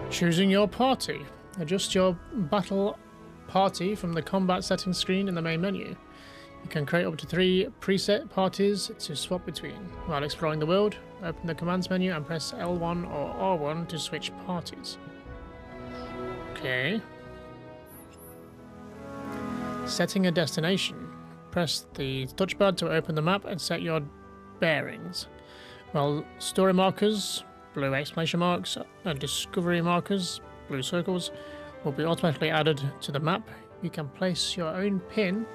Choosing your party. Adjust your battle party from the combat settings screen in the main menu. You can create up to 3 preset parties to swap between. While exploring the world, open the commands menu and press L1 or R1 to switch parties. Okay. Setting a destination. Press the touchpad to open the map and set your bearings. While story markers, blue exclamation marks, and discovery markers, blue circles, will be automatically added to the map, you can place your own pin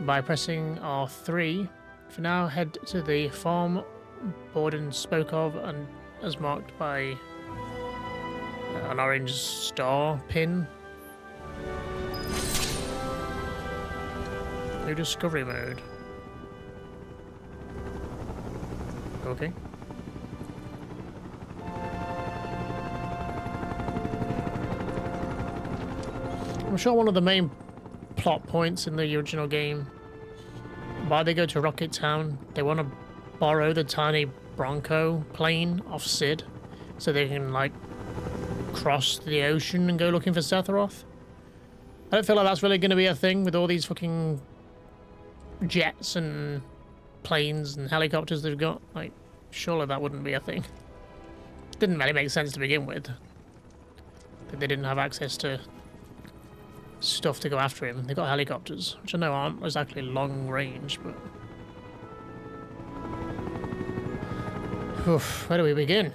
by pressing R3. For now, head to the farm Borden spoke of and as marked by an orange star pin. New discovery mode. Okay. I'm sure one of the main plot points in the original game, why they go to Rocket Town, they want to borrow the tiny Bronco plane off Sid so they can, like, cross the ocean and go looking for Sephiroth. I don't feel like that's really going to be a thing with all these fucking jets and planes and helicopters they've got. Like, surely that wouldn't be a thing. Didn't really make sense to begin with. That they didn't have access to stuff to go after him. They got helicopters, which I know aren't exactly long range, but... Oof, where do we begin?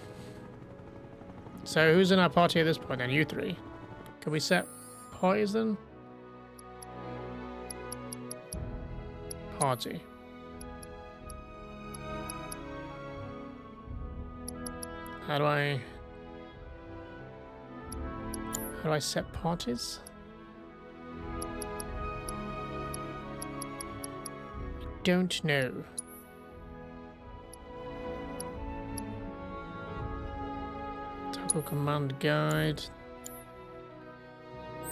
So who's in our party at this point then? You three. Can we set parties then? Party. How do I set parties? Don't know. Tackle command guide.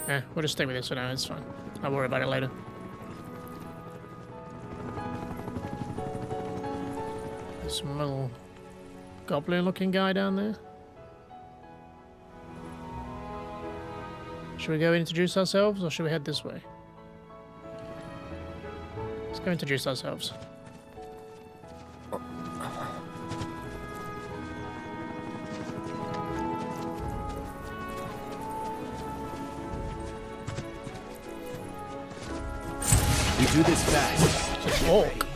We'll just stay with this for now, it's fine. I'll worry about it later. There's some little goblin looking guy down there. Should we go introduce ourselves or should we head this way? Let's go introduce ourselves. We do this fast. Just walk.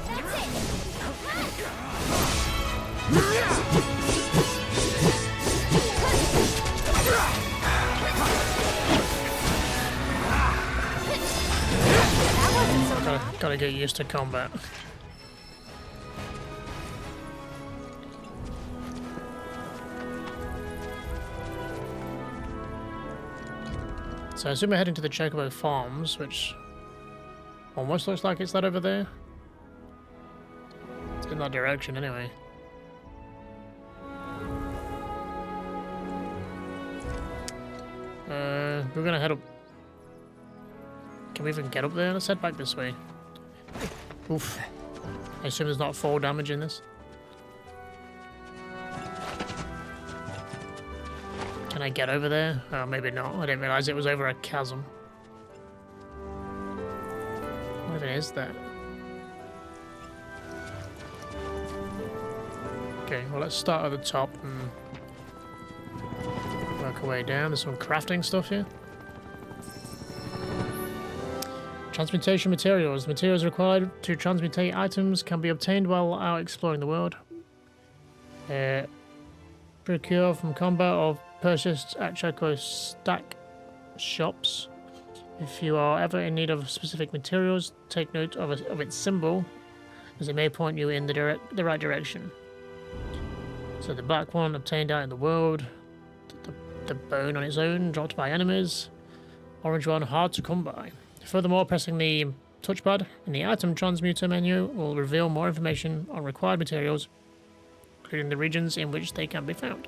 Gotta get used to combat. So I assume we're heading to the Chocobo Farms, which almost looks like it's that over there. It's in that direction anyway. We're gonna head up. Can we even get up there? Let's head back this way. Oof. I assume there's not fall damage in this. Can I get over there? Oh, maybe not. I didn't realise it was over a chasm. What even is that? Okay, well let's start at the top and work our way down. There's some crafting stuff here. Transmutation materials. Materials required to transmutate items can be obtained while out exploring the world. Procure from combat or purchased at Choco Stack shops. If you are ever in need of specific materials, take note of its symbol, as it may point you in the right direction. So the black one obtained out in the world. The bone on its own dropped by enemies. Orange one hard to come by. Furthermore, pressing the touchpad in the item transmuter menu will reveal more information on required materials, including the regions in which they can be found.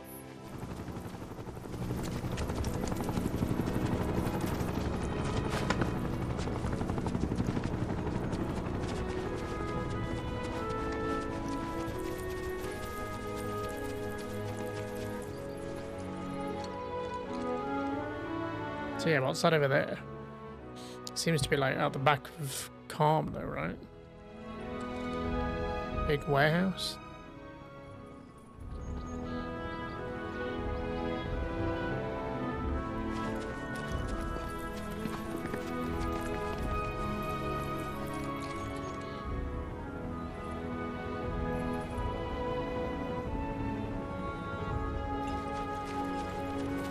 So yeah, what's that over there? Seems to be like out the back of Calm though, right? Big warehouse.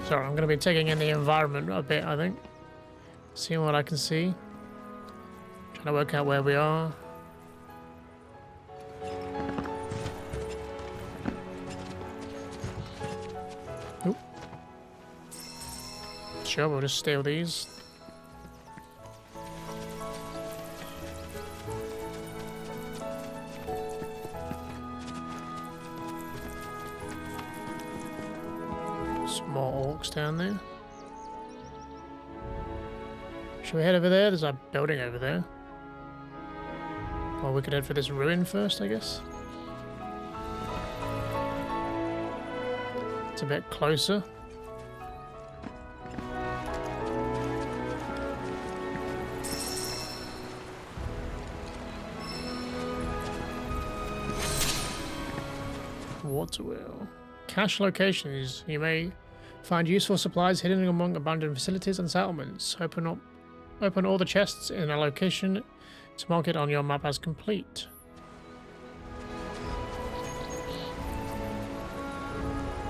Sorry, I'm going to be taking in the environment a bit, I think. Seeing what I can see. Trying to work out where we are. Oop. Sure, we'll just steal these. Some more orcs down there. Should we head over there? There's a building over there. Or we could head for this ruin first, I guess. It's a bit closer. Water wheel. Cache locations. You may find useful supplies hidden among abandoned facilities and settlements. Open all the chests in a location to mark it on your map as complete.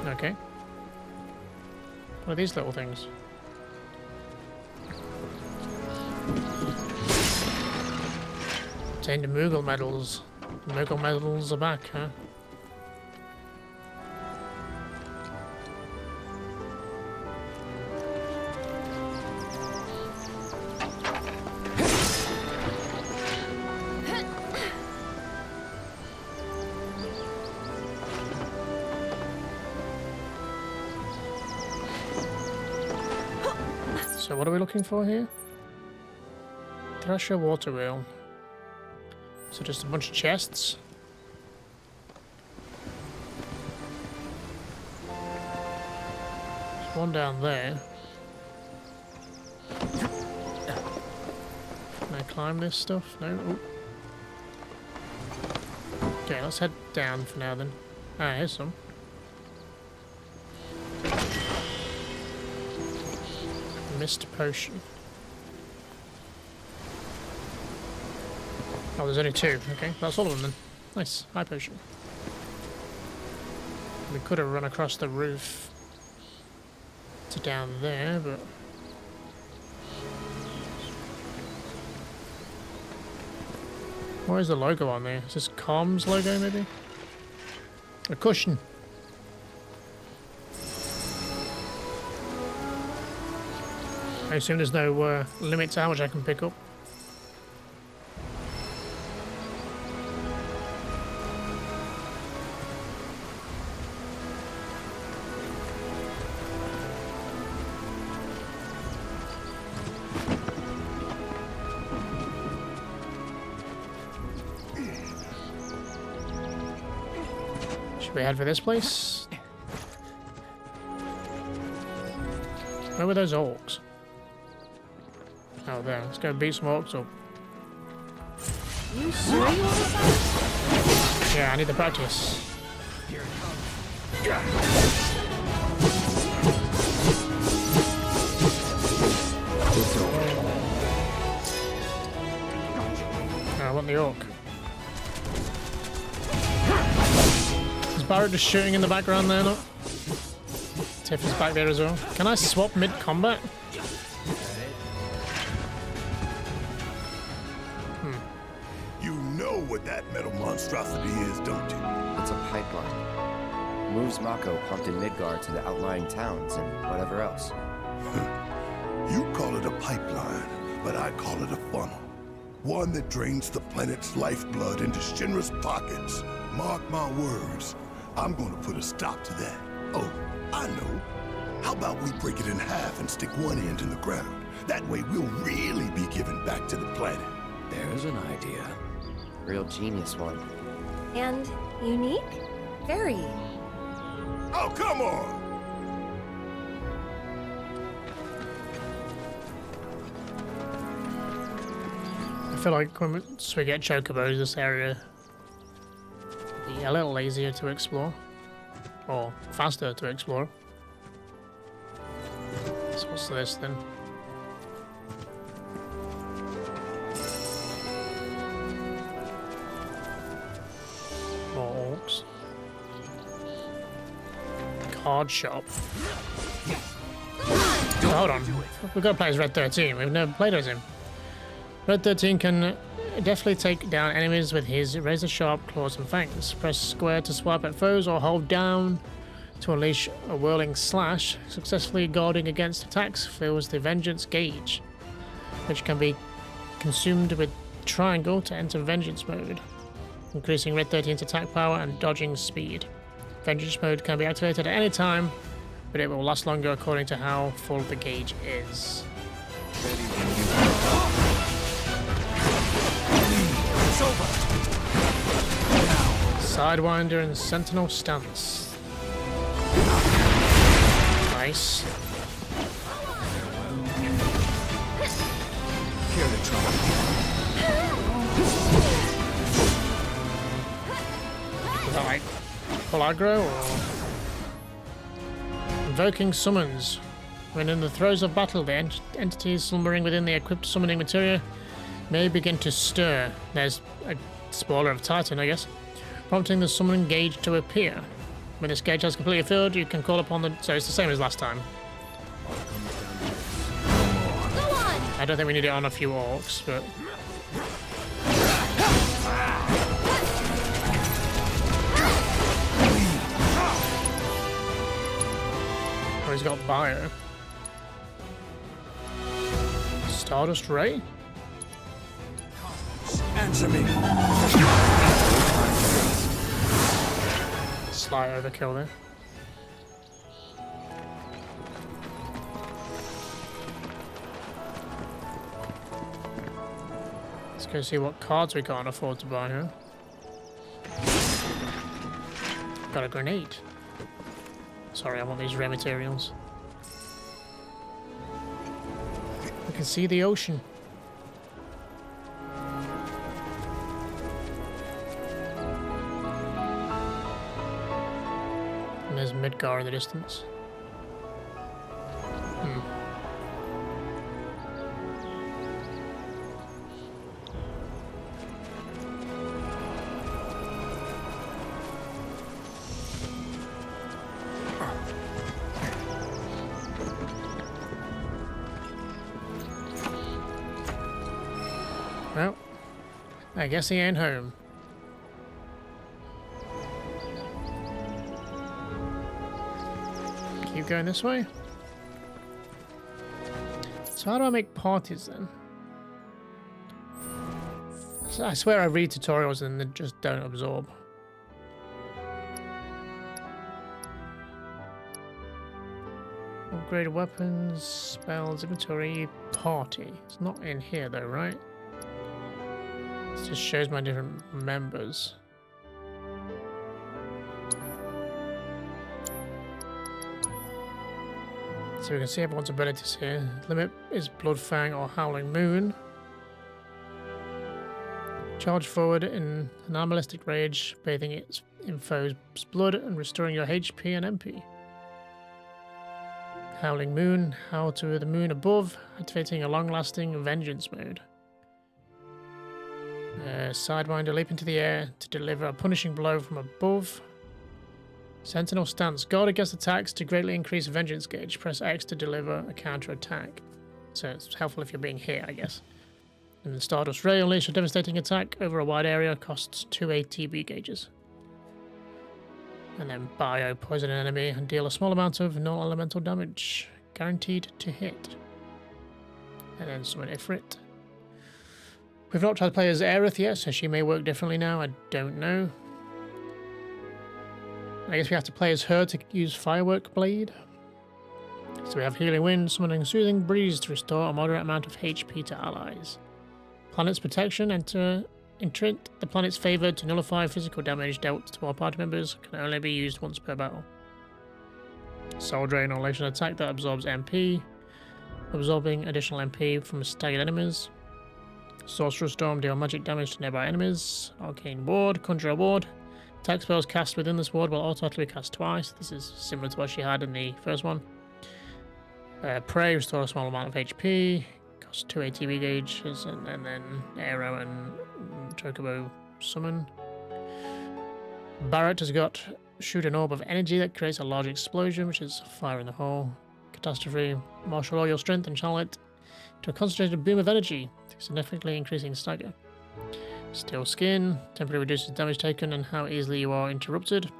Okay. What are these little things? Obtained Moogle medals. The Moogle medals are back, huh? So what are we looking for here? Thresher water wheel. So just a bunch of chests. There's one down there. Can I climb this stuff? No? Ooh. Okay, let's head down for now then. Ah, here's some. Mist potion. Oh, there's only two. Okay, that's all of them then. Nice. High potion. We could have run across the roof to down there, but... Where is the logo on there? Is this Calm's logo, maybe? A cushion. I assume there's no limit to how much I can pick up. Should we head for this place? Where were those orcs? Oh, there. Let's go beat some orcs up. You sure you want to fight? Yeah, I need the practice. I want the orc. Is Barrett just shooting in the background there, not? Tiff is back there as well. Can I swap mid-combat? What that metal monstrosity is, don't you? It's a pipeline. Moves Mako pumped in Midgard to the outlying towns and whatever else. You call it a pipeline, but I call it a funnel. One that drains the planet's lifeblood into Shinra's pockets. Mark my words, I'm gonna put a stop to that. Oh, I know. How about we break it in half and stick one end in the ground? That way we'll really be giving back to the planet. There's an idea. Real genius one. And unique? Very. Oh, come on! feel like once we get chocobos, this area will be a little easier to explore. Or faster to explore. So what's this then? More orcs. Card shop. Oh, hold on. We've got to play as Red 13. We've never played as him. Red 13 can definitely take down enemies with his razor-sharp claws and fangs. Press square to swipe at foes or hold down to unleash a whirling slash. Successfully guarding against attacks fills the vengeance gauge, which can be consumed with triangle to enter vengeance mode, increasing Red 13's attack power and dodging speed. Vengeance mode can be activated at any time, but it will last longer according to how full the gauge is. Sidewinder and Sentinel stance. Nice. Here to try. Is that like full aggro or? Invoking summons. When in the throes of battle, the entities slumbering within the equipped summoning material may begin to stir. There's a spoiler of Titan, I guess. Prompting the summoning gauge to appear. When this gauge has completely filled, you can call upon the... So it's the same as last time. I don't think we need it on a few orcs, but... Oh, he's got bio. Stardust Ray? Answer me. Slight overkill there. Let's go see what cards we can't afford to buy here. Got a grenade. Sorry, I want these rare materials. We can see the ocean. And there's Midgar in the distance. Well, I guess he ain't home. Keep going this way. So how do I make parties then? So I swear I read tutorials and they just don't absorb. Upgraded weapons, spells, inventory, party. It's not in here though, right? It just shows my different members. So we can see everyone's abilities here. Limit is Bloodfang or Howling Moon. Charge forward in an animalistic rage, bathing it in foes' blood and restoring your HP and MP. Howling Moon, howl to the moon above, activating a long-lasting vengeance mode. Sidewinder, leap into the air to deliver a punishing blow from above. Sentinel stance, guard against attacks to greatly increase vengeance gauge. Press X to deliver a counter attack. So it's helpful if you're being hit, I guess. And the Stardust Ray, unleash a devastating attack over a wide area, costs 2 ATB gauges. And then Bio, poison an enemy and deal a small amount of non-elemental damage, guaranteed to hit. And then summon Ifrit. We've not tried to play as Aerith yet, so she may work differently now, I don't know. I guess we have to play as her to use Firework Blade. So we have Healing Wind, summoning Soothing Breeze to restore a moderate amount of HP to allies. Planet's Protection, entreat the planet's favor to nullify physical damage dealt to our party members, can only be used once per battle. Soul Drain, unleash an attack that absorbs MP, absorbing additional MP from staggered enemies. Sorcerer's Storm, deal magic damage to nearby enemies. Arcane Ward, Conjurer Ward. Attack spells cast within this ward will automatically cast twice. This is similar to what she had in the first one. Prey, restore a small amount of HP. Costs 2 ATB gauges, and then Arrow and Chocobo Summon. Barrett has got shoot an orb of energy that creates a large explosion, which is fire in the hole. Catastrophe, marshal all your strength and channel it to a concentrated beam of energy, significantly increasing stagger. Steel Skin, temporarily reduces damage taken and how easily you are interrupted.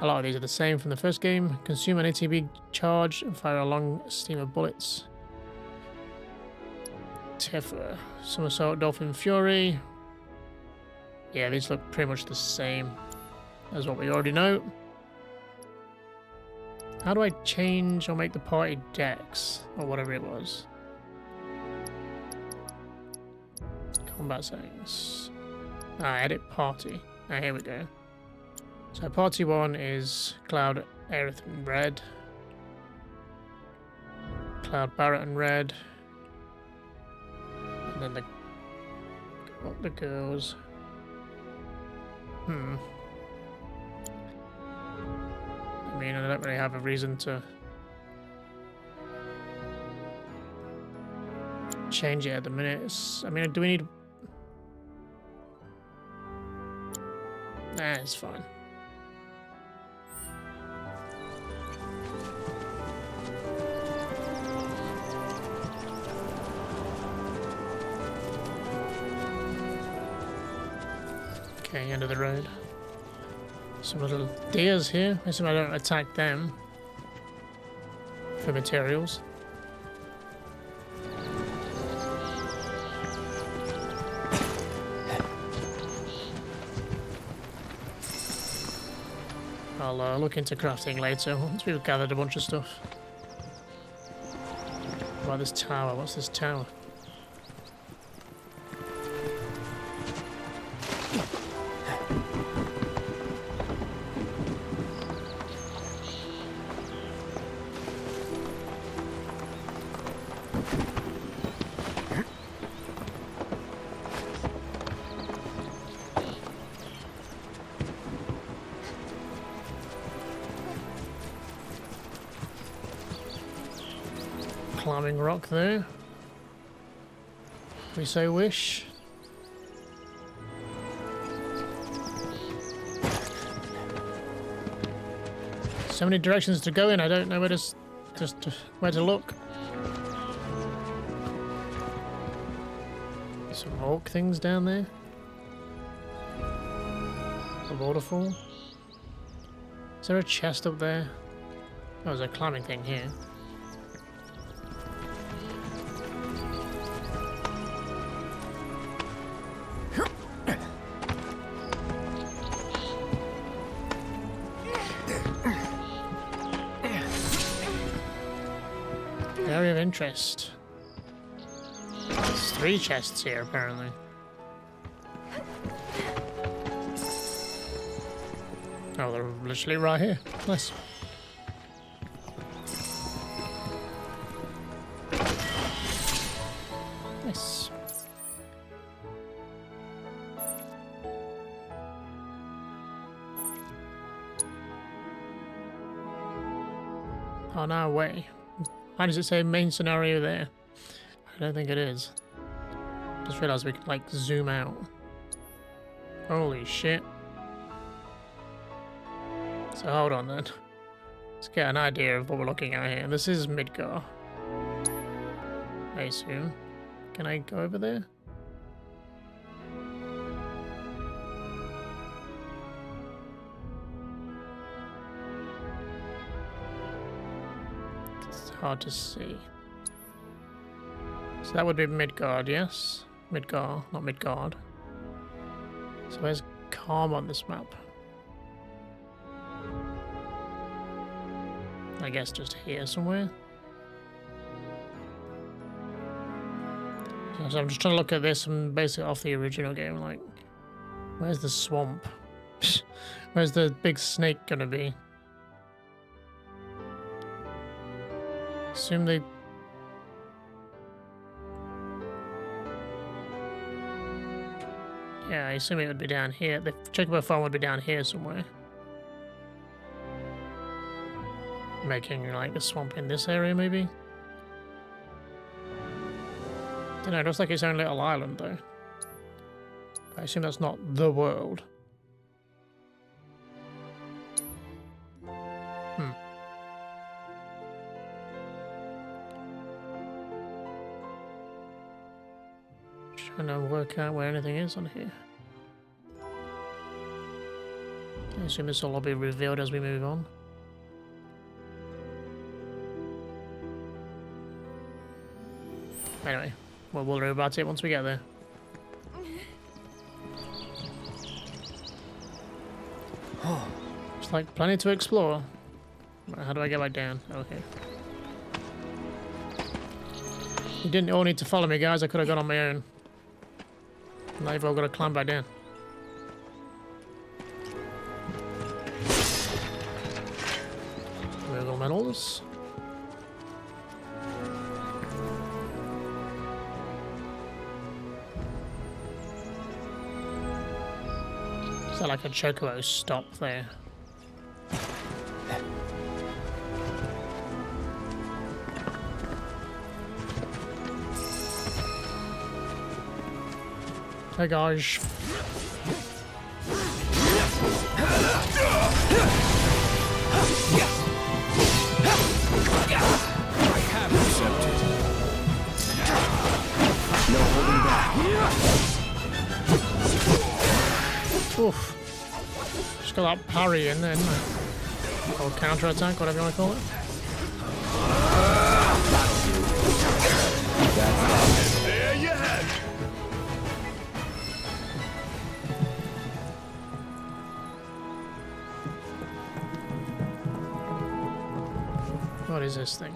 A lot of these are the same from the first game. Consume an ATB charge and fire a long stream of bullets. Tifa, Somersault, Dolphin Fury. Yeah, these look pretty much the same as what we already know. How do I change or make the party dex or whatever it was? Combat settings. Edit party. Here we go. So party 1 is Cloud, Aerith and Red. Cloud, Barrett and Red. And then the girls. I mean, I don't really have a reason to change it at the minute. I mean, do we need... Nah, it's fine. Okay, end of the road. Some little deers here. I assume I don't attack them for materials. I'll look into crafting later once we've gathered a bunch of stuff. What about this tower? What's this tower? Climbing rock there, if we so wish. So many directions to go in, I don't know where where to look. Some orc things down there. A waterfall. Is there a chest up there? Oh, there's a climbing thing here. Area of interest. There's 3 chests here, apparently. Oh, they're literally right here. Nice. Nice. On our way. Why does it say main scenario there? I don't think it is. Just realised we could, like, zoom out. Holy shit. So hold on then. Let's get an idea of what we're looking at here. This is Midgar, I assume. Can I go over there? Hard to see. So that would be Midgard, yes? Midgar, not Midgard. So where's Calm on this map? I guess just here somewhere. So I'm just trying to look at this and base it off the original game, like, where's the swamp? Where's the big snake gonna be? Assume they... Yeah, I assume it would be down here. The chocobo farm would be down here somewhere. Making like a swamp in this area, maybe? Don't know, it looks like its own little island though. I assume that's not the world. Trying to work out where anything is on here. I assume this will all be revealed as we move on. Anyway, we'll worry about it once we get there. It's like plenty to explore. How do I get back down? Okay. You didn't all need to follow me, guys. I could have gone on my own. Now you've all got to climb back down. Wiggle medals. Is that like a chocobo stop there? Hey guys. I have accepted. No holding back. Oof. Just got that parry in there, didn't I? Or counter attack, whatever you want to call it. There you have it. What is this thing?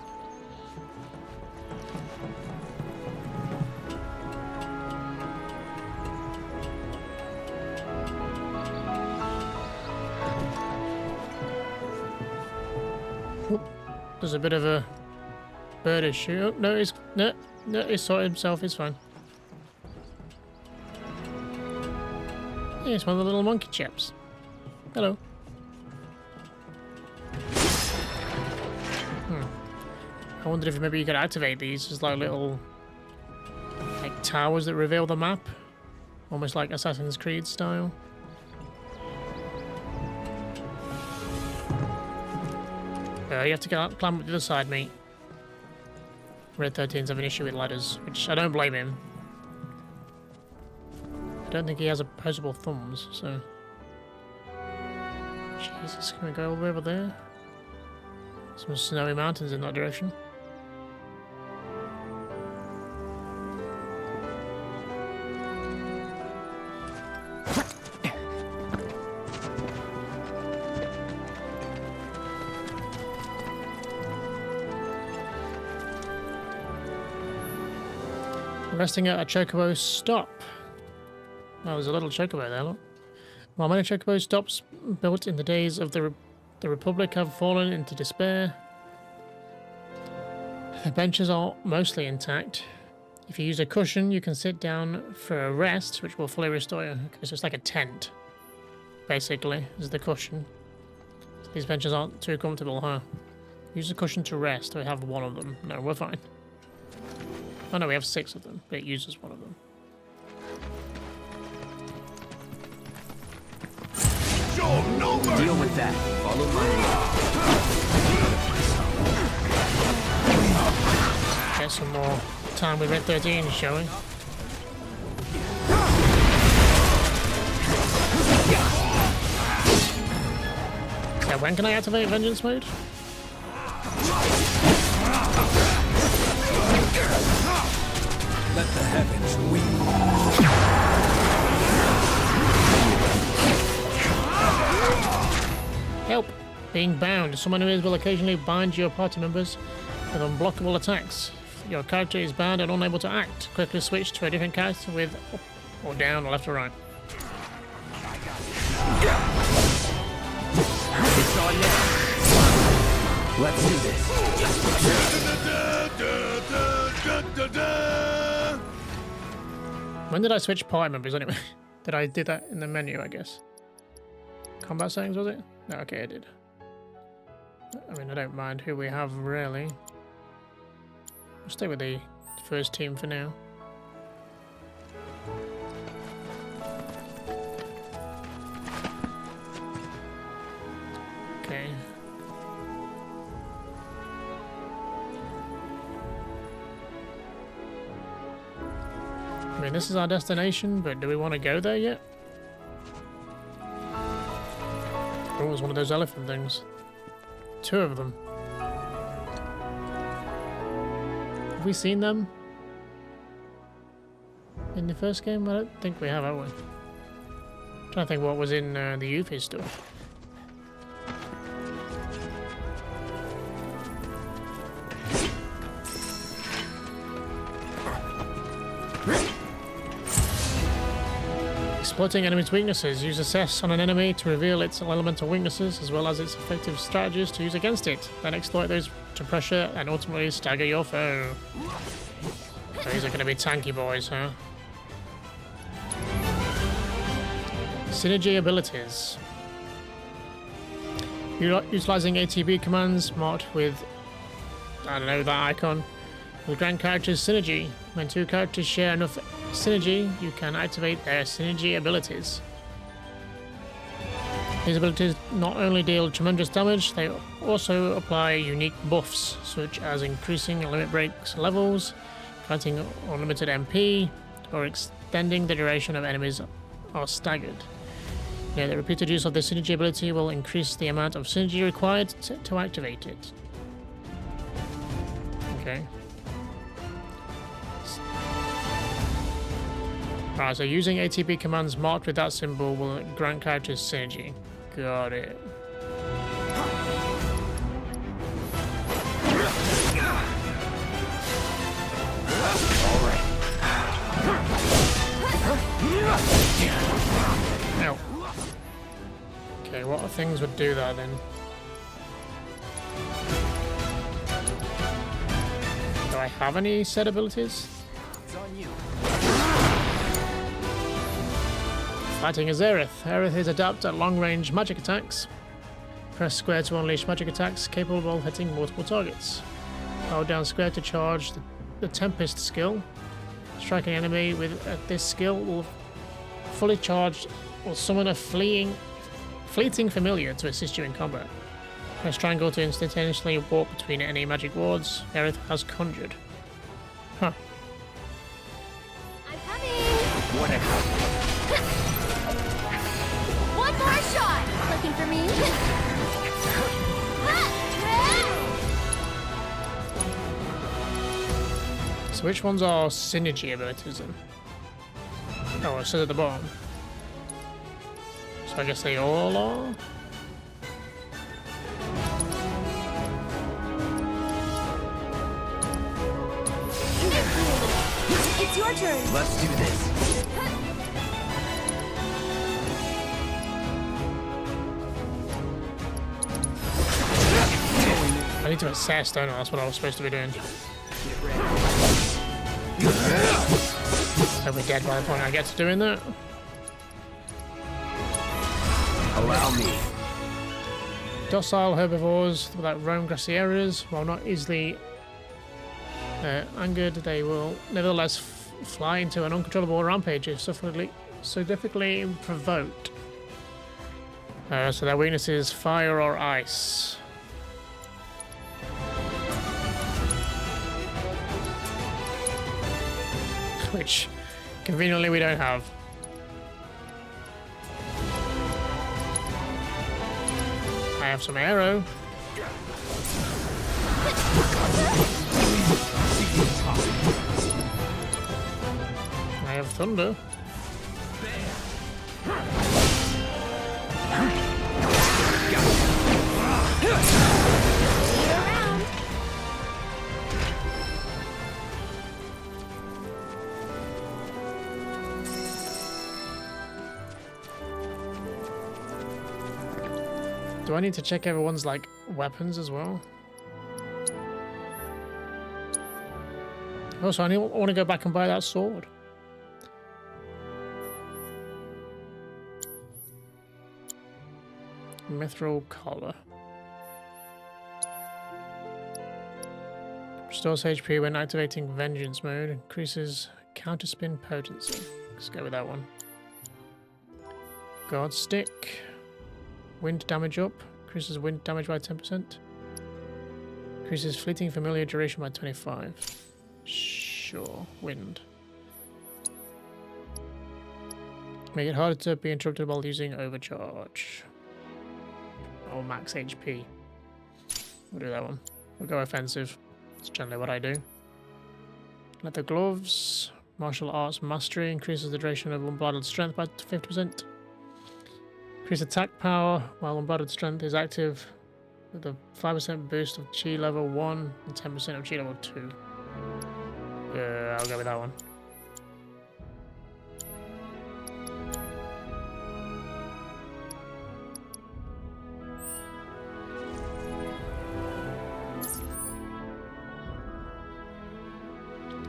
Oop. There's a bit of a bird issue. Oh, no, he's sorted himself. It's fine. Yeah, it's one of the little monkey chaps. Hello. I wondered if maybe you could activate these as like little towers that reveal the map. Almost like Assassin's Creed style. You have to climb up the other side, mate. Red 13's having an issue with ladders, which I don't blame him. I don't think he has opposable thumbs, so... Jesus, can we go all the way over there? Some snowy mountains in that direction. Resting at a chocobo stop. Oh, there's a little chocobo there, look. While many chocobo stops built in the days of the Republic have fallen into despair, the benches are mostly intact. If you use a cushion, you can sit down for a rest, which will fully restore you. Okay, so it's like a tent, basically, is the cushion. So these benches aren't too comfortable, huh? Use a cushion to rest. We have one of them. No, we're fine. Oh no, we have 6 of them, but it uses one of them. Deal with that. Follow my lead. Get some more time with Red 13, shall we? So when can I activate Vengeance mode? Let the heavens weep. Help! Being bound. Someone who is will occasionally bind your party members with unblockable attacks. If your character is bound and unable to act, quickly switch to a different character with up or down or left or right. It's on now. Let's do this. When did I switch party members anyway? Did I do that in the menu, I guess? Combat settings, was it? No, okay, I did. I mean, I don't mind who we have, really. We'll stay with the first team for now. Okay. I mean, this is our destination, but do we want to go there yet? Oh, it was one of those elephant things. 2 of them. Have we seen them in the first game? I don't think we have we? I'm trying to think what was in the Yuffie stuff. Exploiting enemies' weaknesses. Use assess on an enemy to reveal its elemental weaknesses as well as its effective strategies to use against it. Then exploit those to pressure and ultimately stagger your foe. So these are going to be tanky boys, huh? Synergy abilities. Utilizing ATB commands marked with, I don't know, that icon. Will grant characters synergy. When 2 characters share enough synergy, you can activate their synergy abilities. These abilities not only deal tremendous damage, they also apply unique buffs, such as increasing limit breaks levels, granting unlimited MP, or extending the duration of enemies are staggered. Yeah, the repeated use of the synergy ability will increase the amount of synergy required to activate it. Okay. Alright, so using ATB commands marked with that symbol will grant characters synergy. Got it. Ow. Okay, what things would do that then? Do I have any set abilities? It's on you. Fighting as Aerith. Aerith is adept at long-range magic attacks. Press square to unleash magic attacks capable of hitting multiple targets. Hold down square to charge the Tempest skill. Striking an enemy with this skill will fully charge or summon a fleeting familiar to assist you in combat. Press triangle to instantaneously walk between any magic wards Aerith has conjured. Huh. I'm coming! Whatever. One more shot! Looking for me? So which ones are synergy abilities then? Oh, it says at the bottom. So I guess they all are? It's your turn! Let's do this. I need to assess, don't I? That's what I was supposed to be doing. I'll be dead by the point I get to doing that. Allow me. Docile herbivores that roam grassy areas, while not easily angered, they will nevertheless fly into an uncontrollable rampage if sufficiently provoked. So their weakness is fire or ice. Which, conveniently, we don't have. I have some arrow. I have thunder. Around! Do I need to check everyone's, like, weapons as well? Also, I want to go back and buy that sword. Mithril collar. Restores HP when activating Vengeance mode. Increases counterspin potency. Let's go with that one. Guard stick. Wind damage up. Increases wind damage by 10%. Increases fleeting familiar duration by 25. Sure. Wind. Make it harder to be interrupted while using overcharge. Or max HP. We'll do that one. We'll go offensive. That's generally what I do. Leather gloves. Martial arts mastery increases the duration of unbridled strength by 50%. Increase attack power while unbridled strength is active with a 5% boost of chi level 1 and 10% of chi level 2. Yeah, I'll go with that one.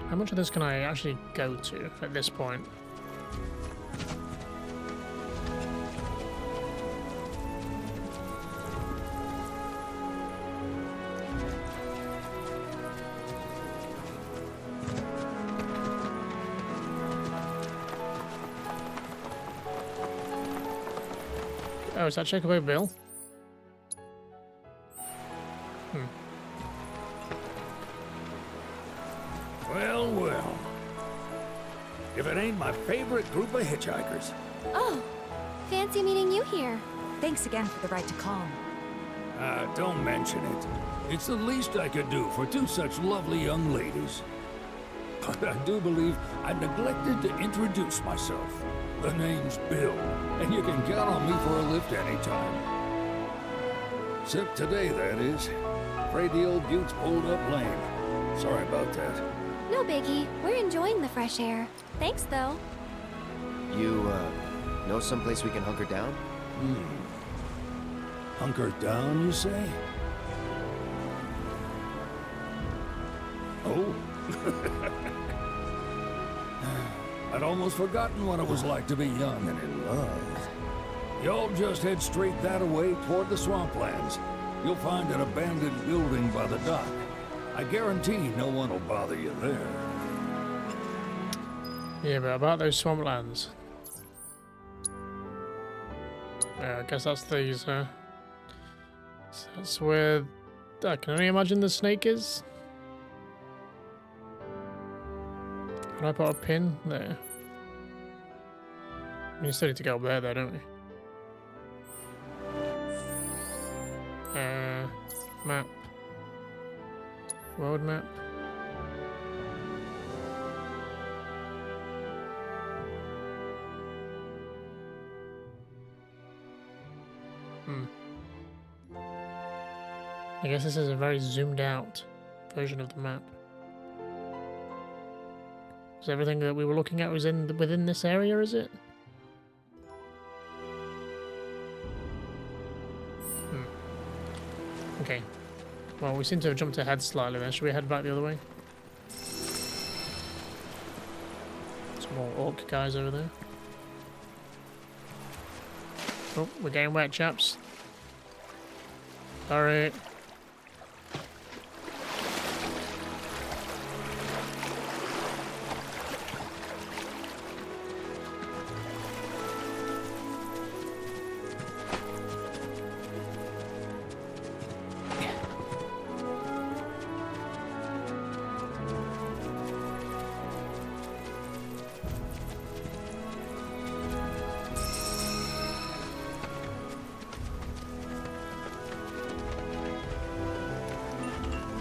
How much of this can I actually go to at this point? Oh, is that Chocobo Bill? Well, well. If it ain't my favorite group of hitchhikers. Oh, fancy meeting you here. Thanks again for the right to call. Don't mention it. It's the least I could do for two such lovely young ladies. But I do believe I neglected to introduce myself. The name's Bill, and you can count on me for a lift anytime. Except today, that is. Afraid the old bute's pulled up lame. Sorry about that. No biggie. We're enjoying the fresh air. Thanks, though. You, know someplace we can hunker down? Hunker down, you say? Oh? I'd almost forgotten what it was like to be young and in love. Y'all just head straight that way toward the swamplands. You'll find an abandoned building by the dock. I guarantee no one will bother you there. Yeah, but about those swamplands. Yeah, I guess that's these, so that's where I can only imagine the snake is. Can I put a pin there? We still need to go up there though, don't we? Map. World map. I guess this is a very zoomed out version of the map. So everything that we were looking at was within this area, is it? Okay. Well, we seem to have jumped ahead slightly there. Should we head back the other way? Some more orc guys over there. Oh, we're getting wet, chaps. Sorry.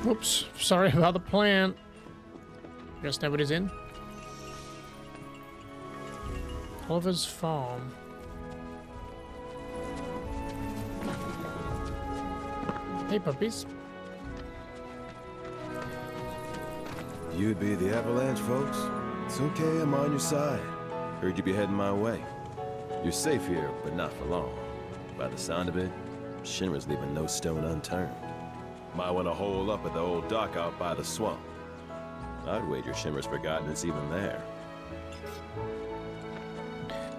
Whoops, sorry about the plant. Guess nobody's in. Oliver's farm. Hey puppies. You'd be the Avalanche, folks. It's okay, I'm on your side. Heard you be heading my way. You're safe here, but not for long. By the sound of it, Shinra's leaving no stone unturned. Might want to hole up at the old dock out by the swamp. I'd wager Shinra's forgotten it's even there.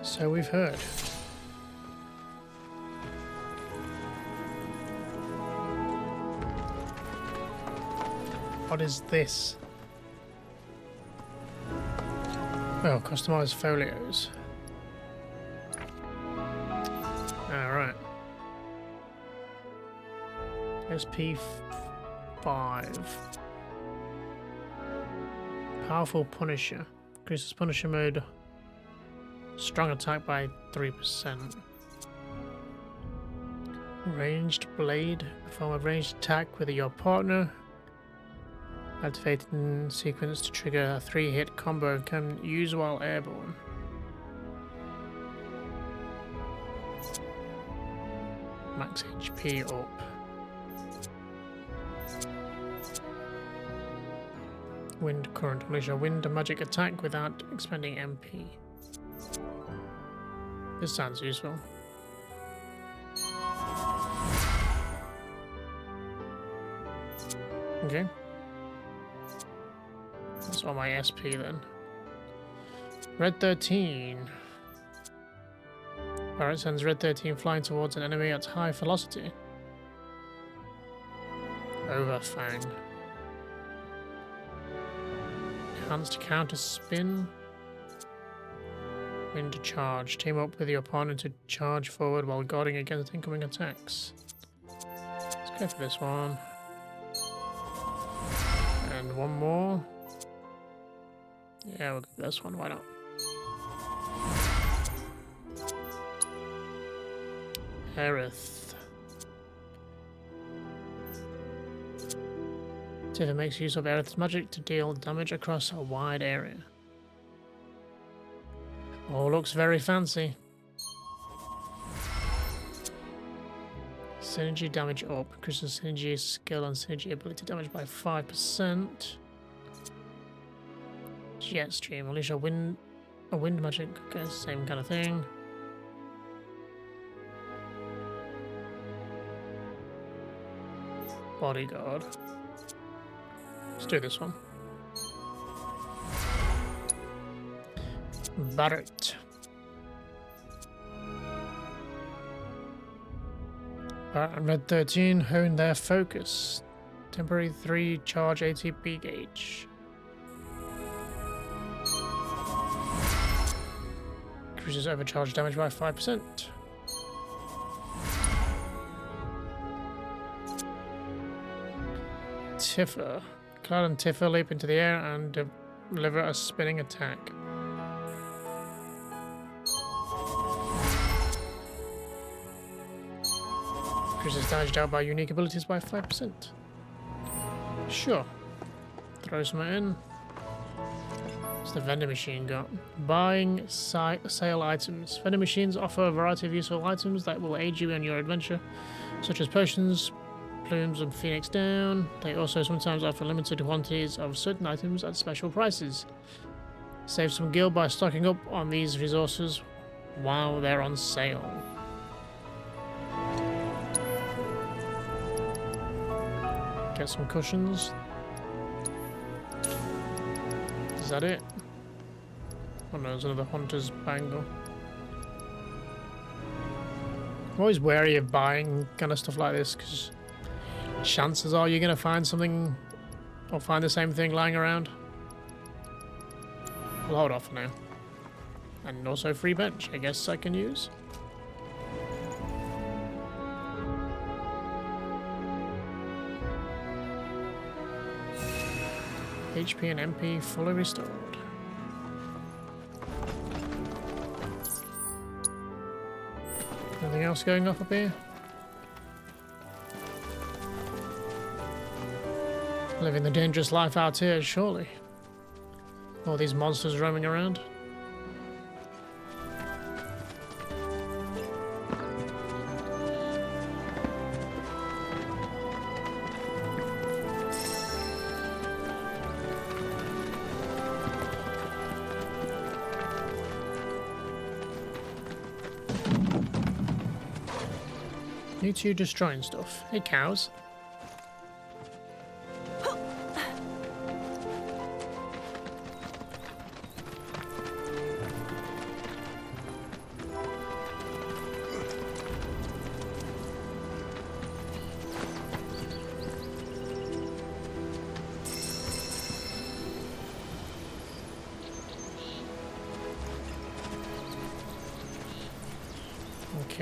So we've heard. What is this? Oh, customized folios. Alright. SP5. Powerful Punisher. Increases Punisher mode. Strong attack by 3%. Ranged Blade. Perform a ranged attack with your partner. Activating sequence to trigger a 3-hit combo. Can use while airborne. Max HP up. Wind Current. Unleash a wind magic attack without expending MP. This sounds useful. Okay. That's all my SP then. Red 13. Alright, sends Red 13 flying towards an enemy at high velocity. Overfang. Enhanced counter spin. Wind charge. Team up with your opponent to charge forward while guarding against incoming attacks. Let's go for this one. And one more. Yeah, we'll go for this one. Why not? Rebirth. Tifa makes use of Aerith's magic to deal damage across a wide area. Oh, looks very fancy. Synergy damage up. Increases synergy skill and synergy ability damage by 5%. Jet stream. Unleash a wind magic. Okay, same kind of thing. Bodyguard. Let's do this one. Barrett. Barrett and Red 13 hone their focus. Temporary 3 charge ATP gauge. Increases overcharge damage by 5%. Tifa. Cloud and Tifa leap into the air and deliver a spinning attack. Increases damage dealt by unique abilities by 5%. Sure. Throw some in. What's the vending machine got? Buying sale items. Vending machines offer a variety of useful items that will aid you in your adventure, such as potions, plumes and phoenix down. They also sometimes offer limited quantities of certain items at special prices. Save some gil by stocking up on these resources while they're on sale. Get some cushions. Is that it? Oh no, there's another hunter's bangle. I'm always wary of buying kind of stuff like this because chances are you're going to find something or find the same thing lying around. We'll hold off for now. And also free bench, I guess I can use. HP and MP fully restored. Anything else going up here? Living the dangerous life out here, surely. All these monsters roaming around. You two destroying stuff. Hey, cows.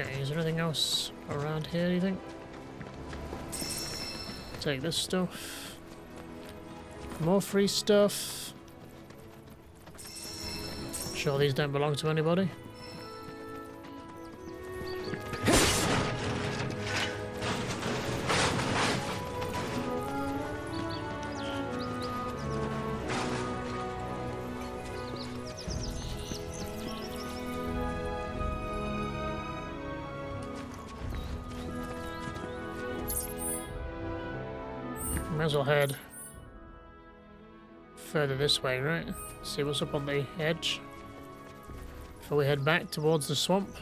Okay, is there anything else around here, do you think? Take this stuff. More free stuff. Sure these don't belong to anybody. Might as well head further this way, right? See what's up on the edge before we head back towards the swamp.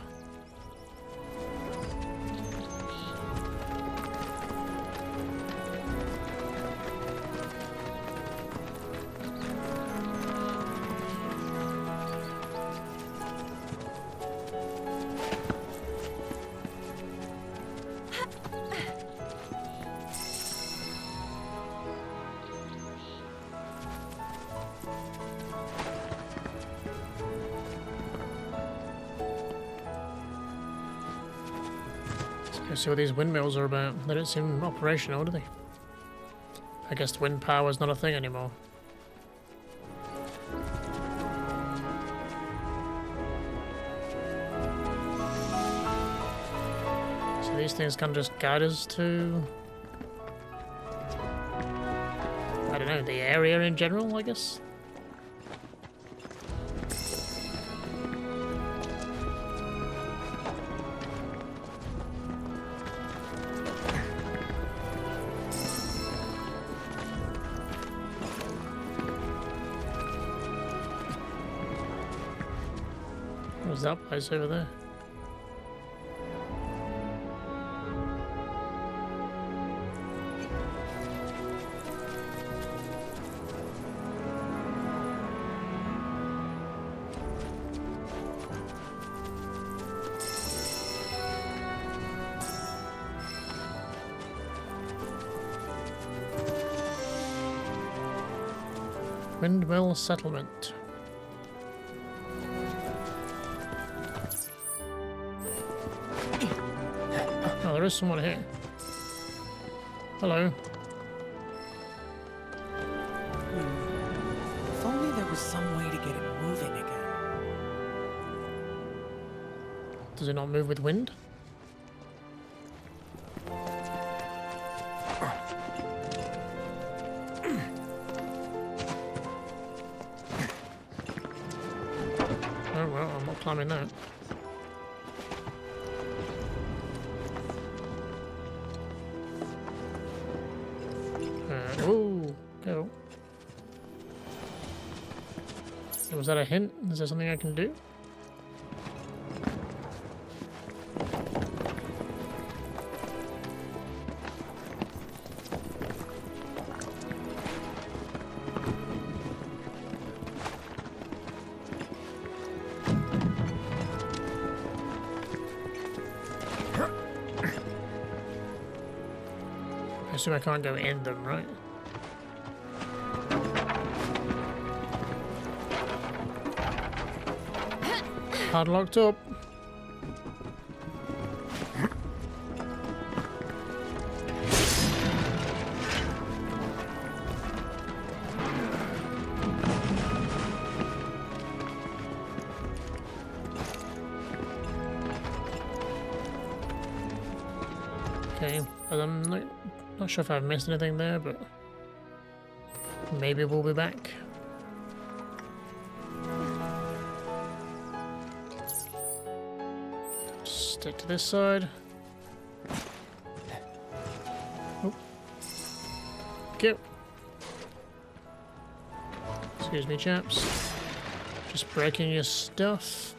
Let's see what these windmills are about. They don't seem operational, do they? I guess wind power is not a thing anymore. So these things can just guide us to... I don't know, the area in general, I guess? What's that place over there? Windmill settlement. Oh, there is someone here. Hello. If only there was some way to get it moving again. Does it not move with wind? Oh well, I'm not climbing that. Oh, go. Was that a hint? Is there something I can do? I assume I can't go in them, right? Padlocked up. Okay, but I'm not sure if I've missed anything there, but maybe we'll be back. Stick to this side. Oh. Go. Excuse me, chaps. Just breaking your stuff.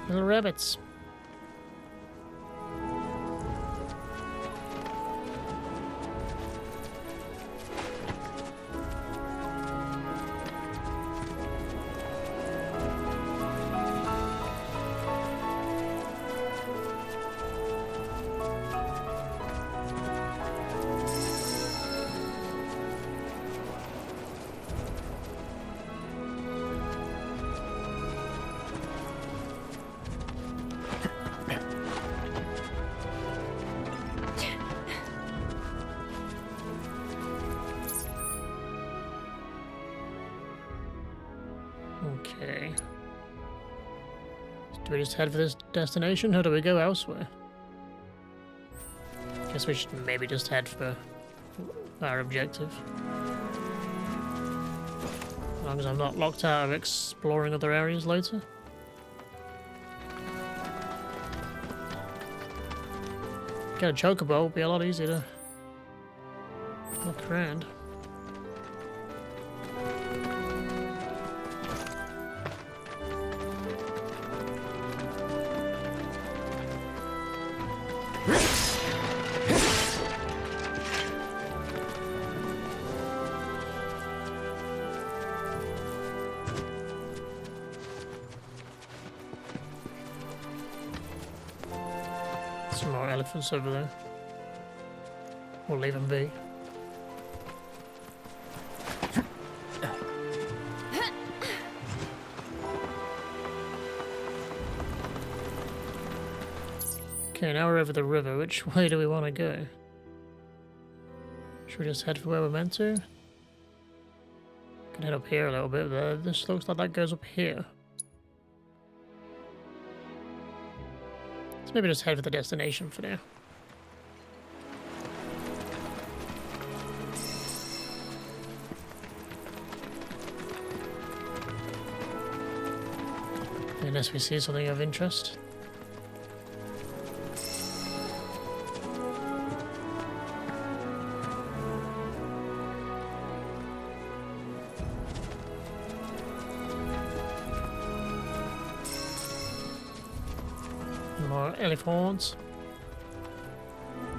Little rabbits. Do we just head for this destination, or do we go elsewhere? Guess we should maybe just head for our objective. As long as I'm not locked out of exploring other areas later. Get a chocobo, would be a lot easier to look around. Some more elephants over there. We'll leave them be. Okay, now we're over the river. Which way do we want to go? Should we just head for where we're meant to? Can head up here a little bit. This looks like that goes up here. Let's maybe just head for the destination for now. Unless we see something of interest. More elephants.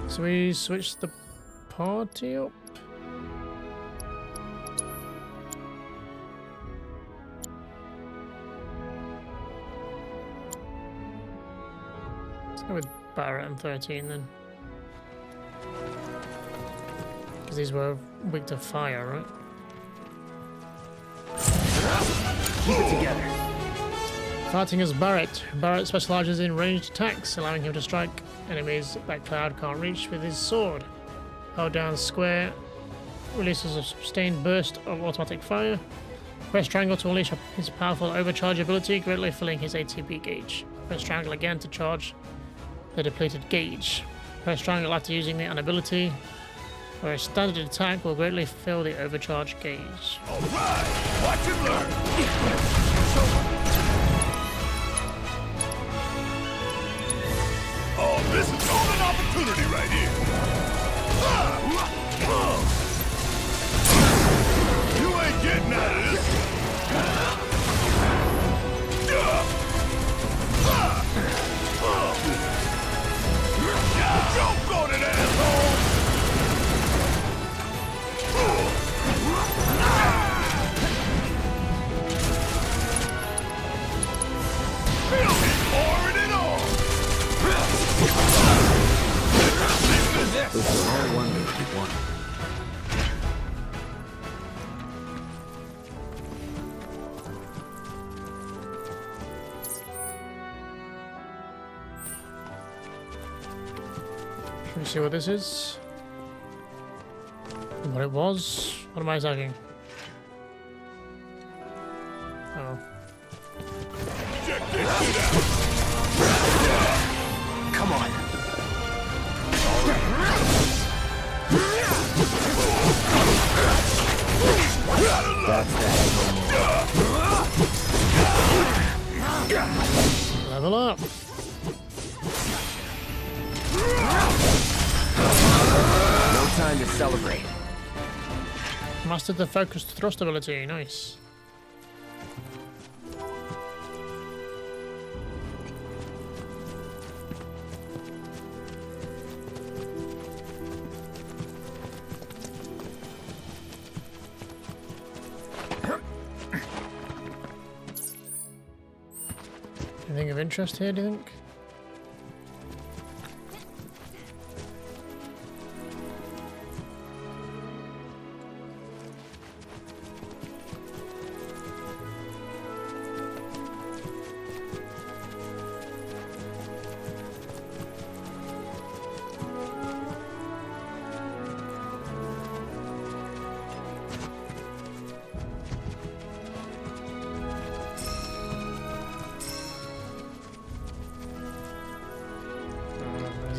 So we switch the party up. Let's go with Barrett and 13 then. Because these were weak to fire, right? Keep it together. Fighting as Barrett. Barrett specializes in ranged attacks, allowing him to strike enemies that Cloud can't reach with his sword. Hold down square releases a sustained burst of automatic fire. Press triangle to unleash his powerful overcharge ability, greatly filling his ATB gauge. Press triangle again to charge the depleted gauge. Press triangle after using an ability, where a standard attack will greatly fill the overcharge gauge. Alright! Watch and learn! Oh, this is golden opportunity right here! You ain't getting out of this! Joke on it, asshole! Feel me pouring it on! This is all wonder to be won. Should we see what this is? And what it was? What am I attacking? Oh. Check this shit out! Come on. That's that. Level up! No time to celebrate. Mastered the focused thrust ability, nice. Anything of interest here, do you think?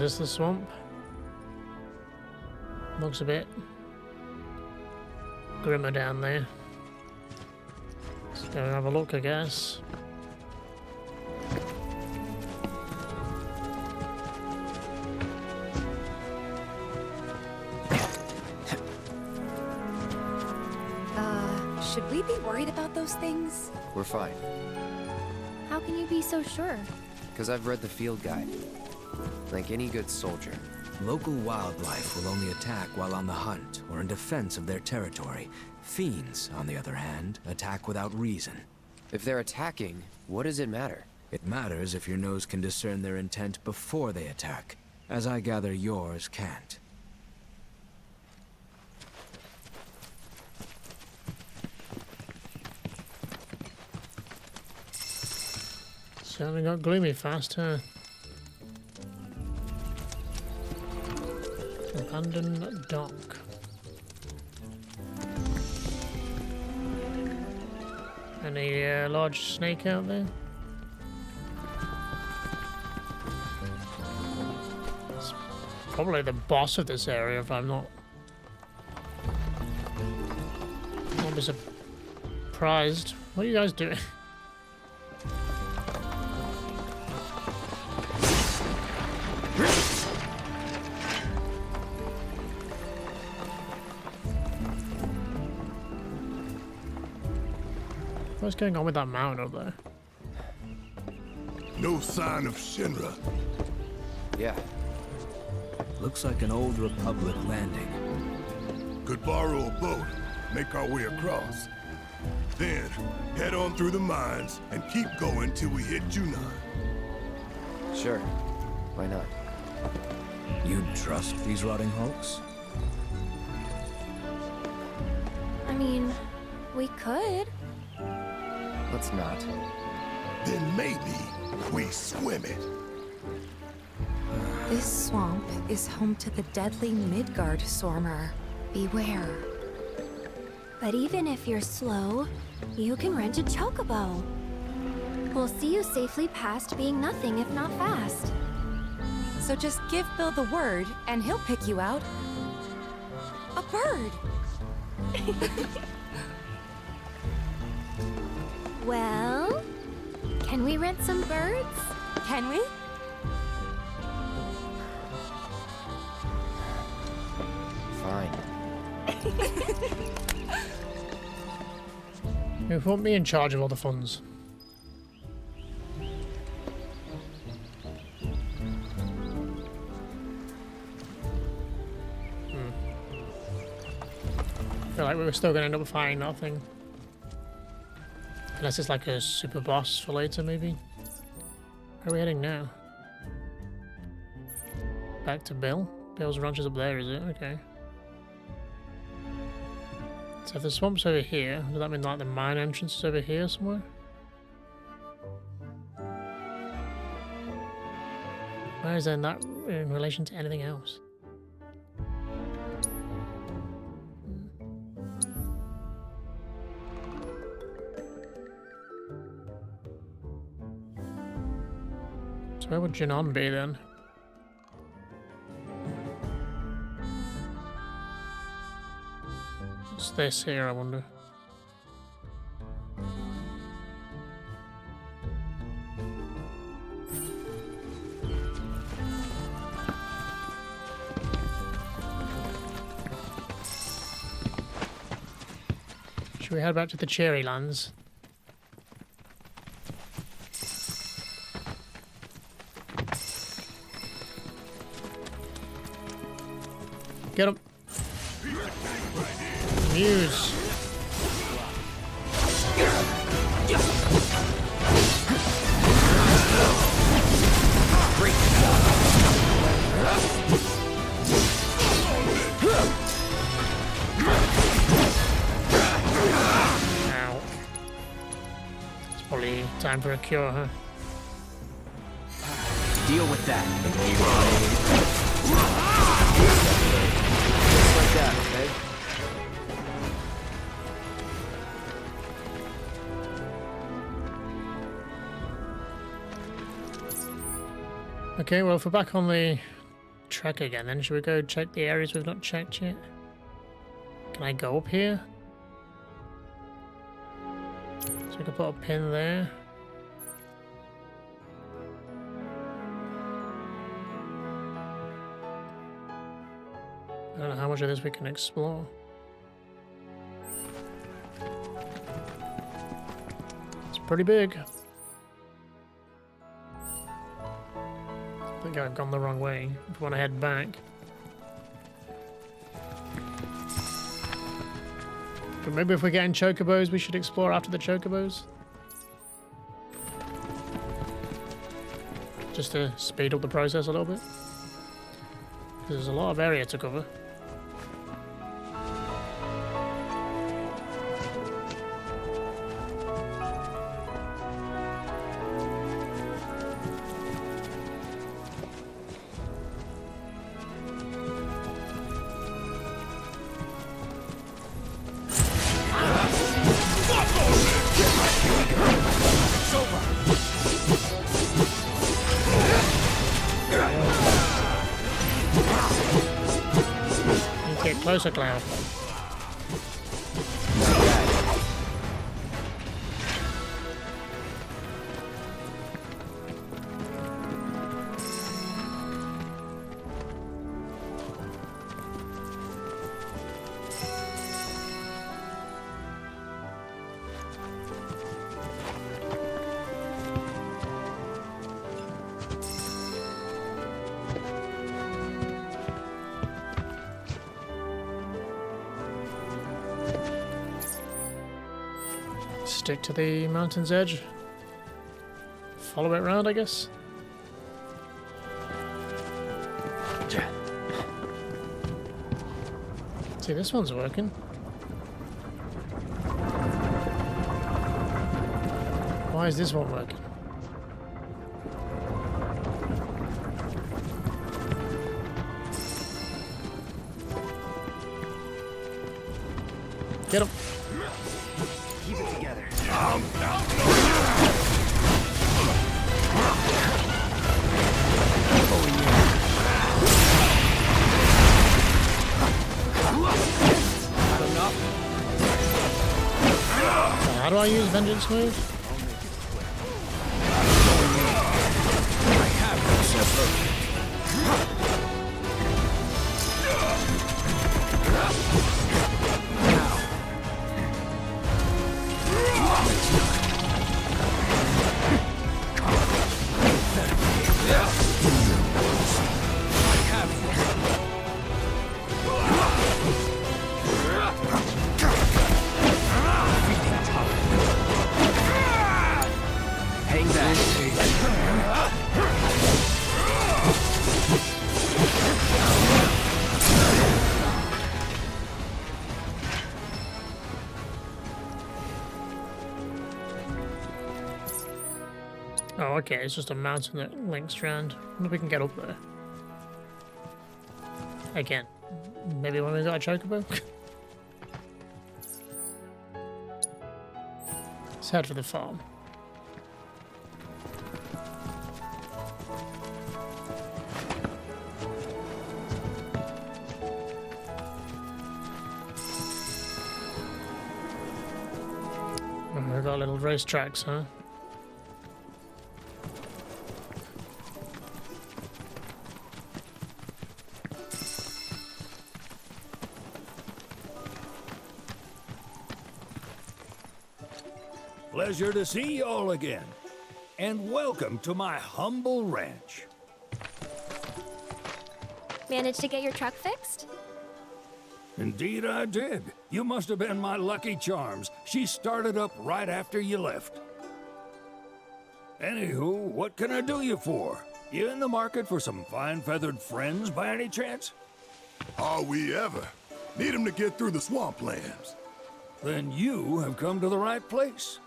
this the swamp? Looks a bit grimmer down there. Let's go and have a look, I guess. Should we be worried about those things? We're fine, How can you be so sure? because I've read the field guide. Like any good soldier. Local wildlife will only attack while on the hunt or in defense of their territory. Fiends, on the other hand, attack without reason. If they're attacking, what does it matter? It matters if your nose can discern their intent before they attack, as I gather yours can't. Certainly got gloomy fast, huh? Abandoned dock. Any large snake out there? It's probably the boss of this area if I'm not. Won't be surprised. What are you guys doing? What's going on with that mountain up there? No sign of Shinra. Yeah, Looks like an old Republic landing. Could borrow a boat, make our way across. Then, head on through the mines and keep going till we hit Junon. sure. Why not? You'd trust these rotting hulks? I mean, we could. Let's not. Then maybe we swim it. This swamp is home to the deadly Midgard Stormer. Beware. But even if you're slow, you can rent a chocobo. We'll see you safely past being nothing if not fast. So just give Bill the word, and he'll pick you out. A bird! Well, can we rent some birds? Can we? Fine. Who won't be in charge of all the funds? I feel like we were still going to end up fighting that thing. Unless it's like a super boss for later, maybe. Where are we heading now? Back to Bill? Bill's ranch is up there, is it? Okay. So if the swamp's over here, does that mean like the mine entrance is over here somewhere? Where is then that in relation to anything else? So where would Junon be then? What's this here, I wonder? Should we head back to the Cherry Lands? Get him. Muse. Ow. It's probably time for a cure, huh? Deal with that. Just like that, okay? Okay, well, if we're back on the trek again. Then should we go check the areas we've not checked yet? Can I go up here? So we can put a pin there. I don't know how much of this we can explore. It's pretty big. I think I've gone the wrong way. If we want to head back. But maybe if we're getting chocobos, we should explore after the chocobos. Just to speed up the process a little bit. Because there's a lot of area to cover. Closer, Cloud. Stick to the mountain's edge. Follow it around, I guess. See, this one's working. Why is this one working? Get him. Keep it together. How do I use vengeance move? I have no separation. Oh, okay, it's just a mountain that links around. I wonder if we can get up there. Again. Maybe when we got a chocobo? Let's head for the farm. Oh, we've got little race tracks, huh? Pleasure to see you all again. And welcome to my humble ranch. Managed to get your truck fixed? Indeed I did. You must have been my lucky charms. She started up right after you left. Anywho, what can I do you for? You in the market for some fine-feathered friends by any chance? Are we ever? Need him to get through the swamplands. Then you have come to the right place.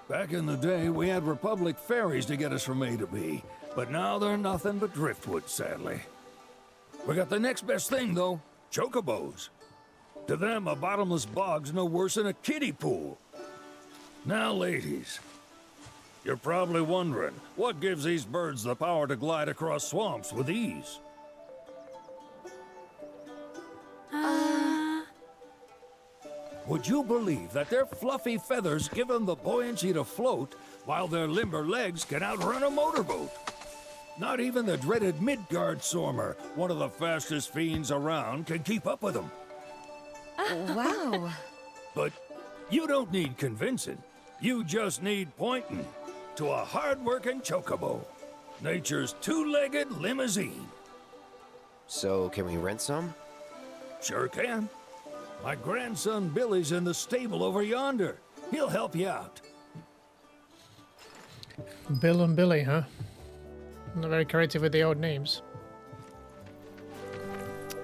Back in the day, we had Republic ferries to get us from A to B, but now they're nothing but driftwood, sadly. We got the next best thing, though, chocobos. To them, a bottomless bog's no worse than a kiddie pool. Now, ladies, you're probably wondering, what gives these birds the power to glide across swamps with ease? Would you believe that their fluffy feathers give them the buoyancy to float, while their limber legs can outrun a motorboat? Not even the dreaded Midgard Sormer, one of the fastest fiends around, can keep up with them. Wow. But you don't need convincing. You just need pointing to a hard-working chocobo. Nature's two-legged limousine. So, can we rent some? Sure can. My grandson Billy's in the stable over yonder. He'll help you out. Bill and Billy, huh? Not very creative with the old names.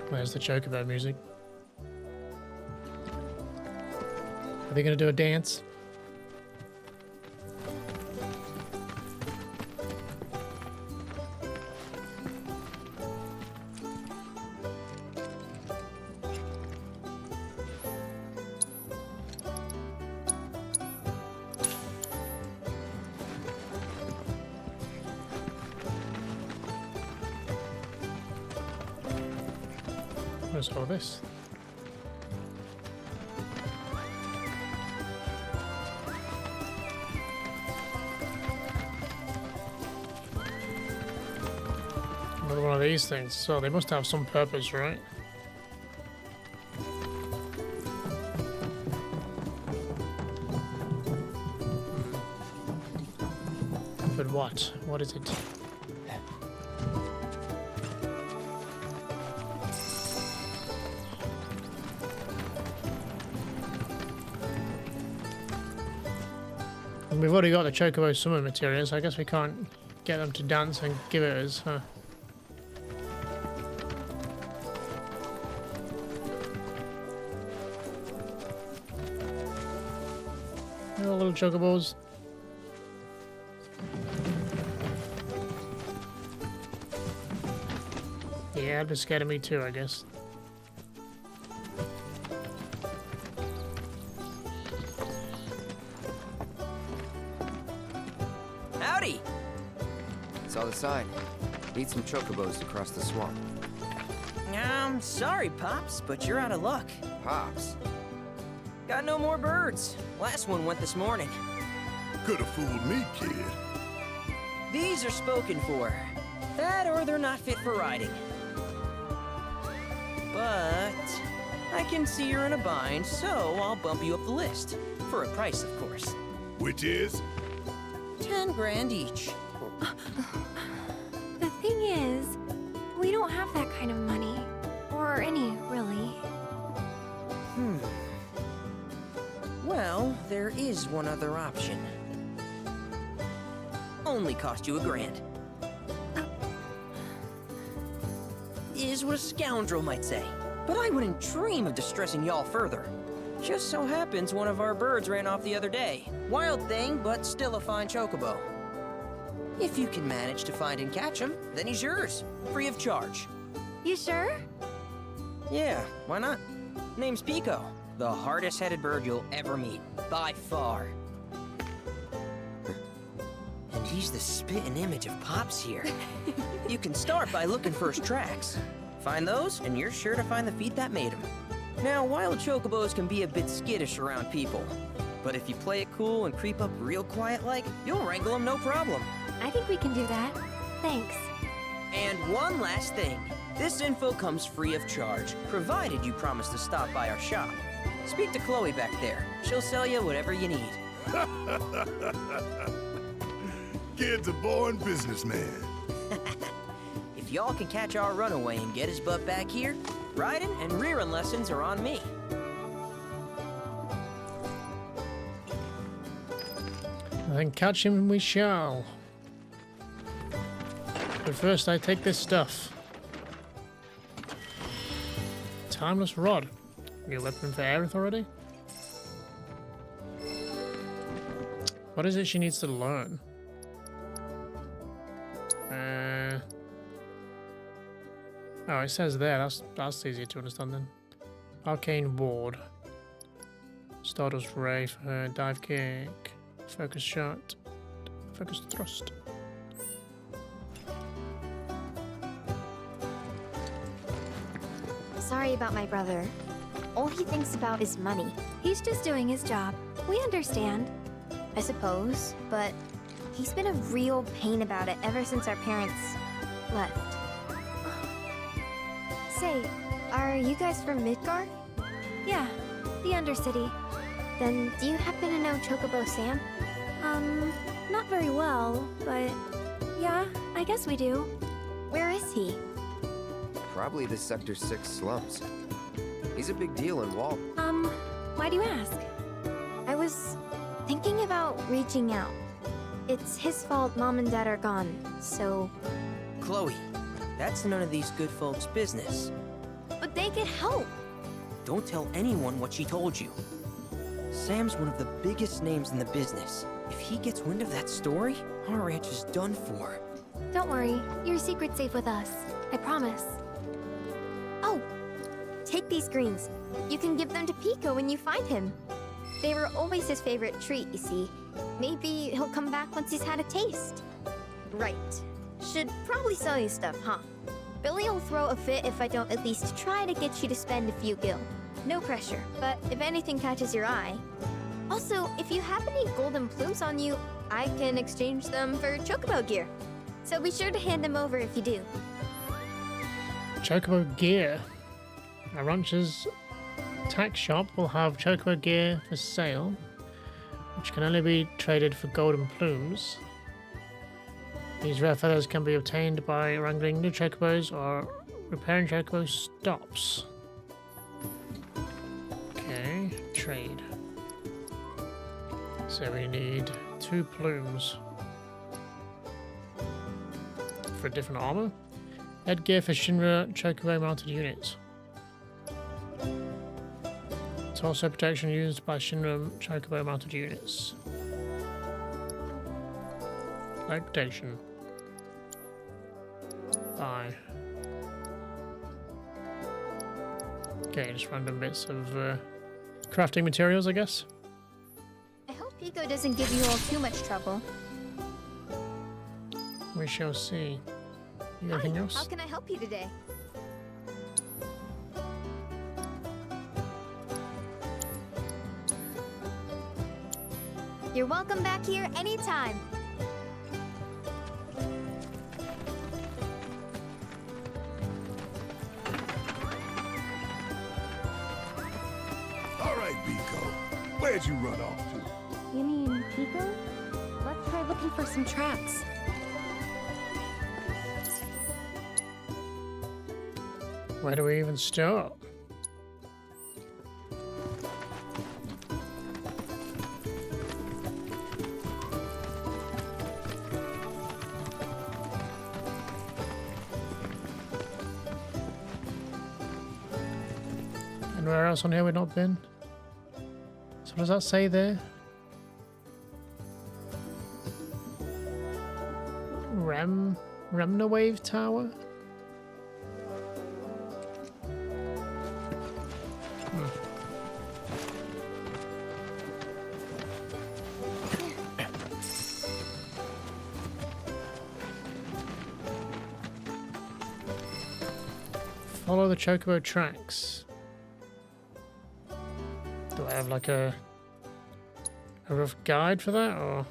There's the chocobo music. Are they gonna do a dance? What's all this? Another one of these things. So they must have some purpose, right? But what? What is it? We've already got the chocobo summon materials, so I guess we can't get them to dance and give it us, huh? Hello, little chocobos. Yeah, they're scared of me too, I guess. Howdy! Saw the sign. Need some chocobos to cross the swamp. I'm sorry, Pops, but you're out of luck. Pops. Got no more birds. Last one went this morning. Could have fooled me, kid. These are spoken for. That or they're not fit for riding. But I can see you're in a bind, so I'll bump you up the list. For a price, of course. Which is? 10 grand each. The thing is, we don't have that kind of money. Or any, really. Well, there is one other option. Only cost you $1,000. Is what a scoundrel might say. But I wouldn't dream of distressing y'all further. Just so happens one of our birds ran off the other day. Wild thing, but still a fine chocobo. If you can manage to find and catch him, then he's yours. Free of charge. You sure? Yeah, why not? Name's Pico. The hardest-headed bird you'll ever meet. By far. And he's the spitting image of Pops here. You can start by looking for his tracks. Find those, and you're sure to find the feet that made him. Now, wild chocobos can be a bit skittish around people. But if you play it cool and creep up real quiet-like, you'll wrangle them no problem. I think we can do that. Thanks. And one last thing. This info comes free of charge, provided you promise to stop by our shop. Speak to Chloe back there. She'll sell you whatever you need. Kid's a born businessman. If y'all can catch our runaway and get his butt back here, riding and rearing lessons are on me. Then catch him we shall. But first I take this stuff. Timeless rod. New weapon for Aerith already? What is it she needs to learn? Oh, it says there. That's easier to understand then. Arcane Ward. Stardust Ray for her. Dive Kick. Focus Shot. Focus Thrust. Sorry about my brother. all he thinks about is money. He's just doing his job. We understand, I suppose, but he's been a real pain about it ever since our parents left. Say, are you guys from Midgar? Yeah, the Undercity. Then do you happen to know Chocobo Sam? Not very well, but yeah, I guess we do. Where is he? Probably the Sector 6 slums. He's a big deal in Wall. Why do you ask? I was thinking about reaching out. It's his fault Mom and Dad are gone, so... Chloe, that's none of these good folks' business. But they could help. Don't tell anyone what she told you. Sam's one of the biggest names in the business. If he gets wind of that story, our ranch is done for. Don't worry, your secret's safe with us. I promise. Oh, take these greens. You can give them to Pico when you find him. They were always his favorite treat, you see. Maybe he'll come back once he's had a taste. Right. Should probably sell you stuff, huh? Billy will throw a fit if I don't at least try to get you to spend a few gil. No pressure, but if anything catches your eye. Also, if you have any golden plumes on you, I can exchange them for Chocobo gear. So be sure to hand them over if you do. Chocobo gear. A rancher's tack shop will have Chocobo gear for sale, which can only be traded for golden plumes. These rare feathers can be obtained by wrangling new chocobos or repairing chocobo stops. Okay, trade. So we need 2 plumes for different armor. Headgear for Shinra chocobo mounted units. Torso protection used by Shinra chocobo mounted units. Light protection. Buy. Okay, just random bits of crafting materials, I guess. I hope Pico doesn't give you all too much trouble. We shall see. You got anything else? How can I help you today? You're welcome back here anytime. All right, Pico. Where'd you run off to? You mean Pico? Let's try looking for some tracks. Where do we even start? Anywhere else on here we've not been? So what does that say there? Remna Wave Tower? Follow the chocobo tracks. Do I have like a rough guide for that, or?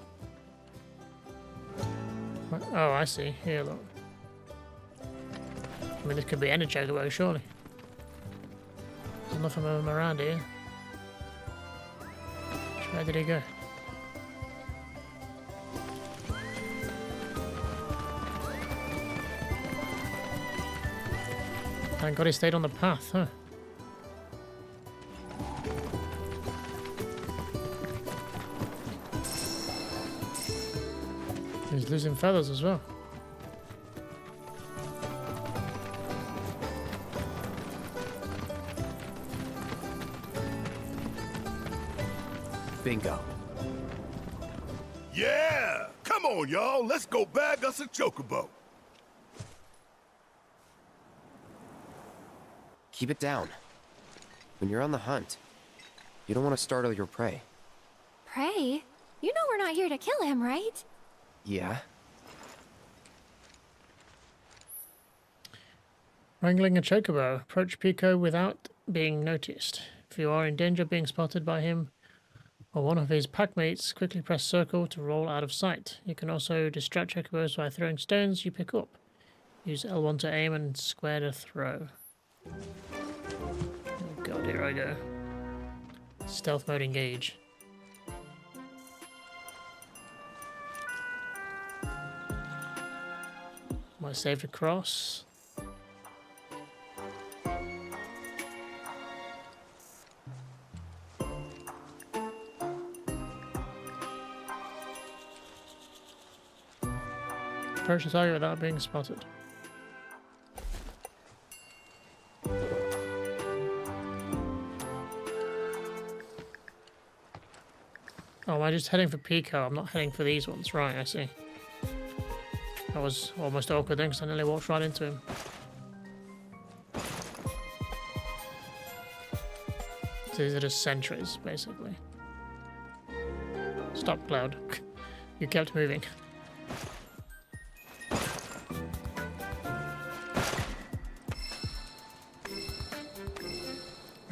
Oh, I see. Here, look. I mean, this could be any chocobo, surely. There's nothing of them around here. Where did he go? Thank God he stayed on the path, huh? He's losing feathers as well. Bingo. Yeah! Come on, y'all. Let's go bag us a chocobo. Keep it down. When you're on the hunt, you don't want to startle your prey. Prey? You know we're not here to kill him, right? Yeah? Wrangling a chocobo. Approach Pico without being noticed. If you are in danger of being spotted by him or one of his packmates, quickly press circle to roll out of sight. You can also distract chocobos by throwing stones you pick up. Use L1 to aim and square to throw. Oh god, here I go. Stealth mode engage. My save to cross. Approach the target without being spotted. Oh, am I just heading for Pico? I'm not heading for these ones. Right, I see. That was almost awkward then, because I nearly walked right into him. So these are just sentries, basically. Stop, Cloud. You kept moving.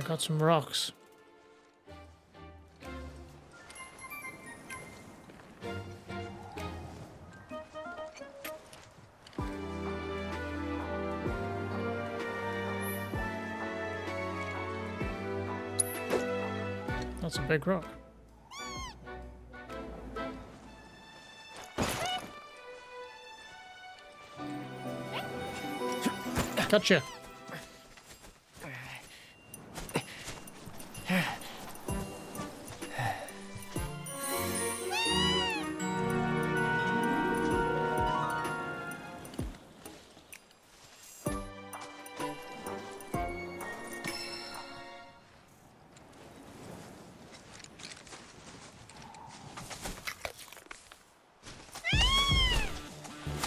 I got some rocks. That's a big rock. Gotcha.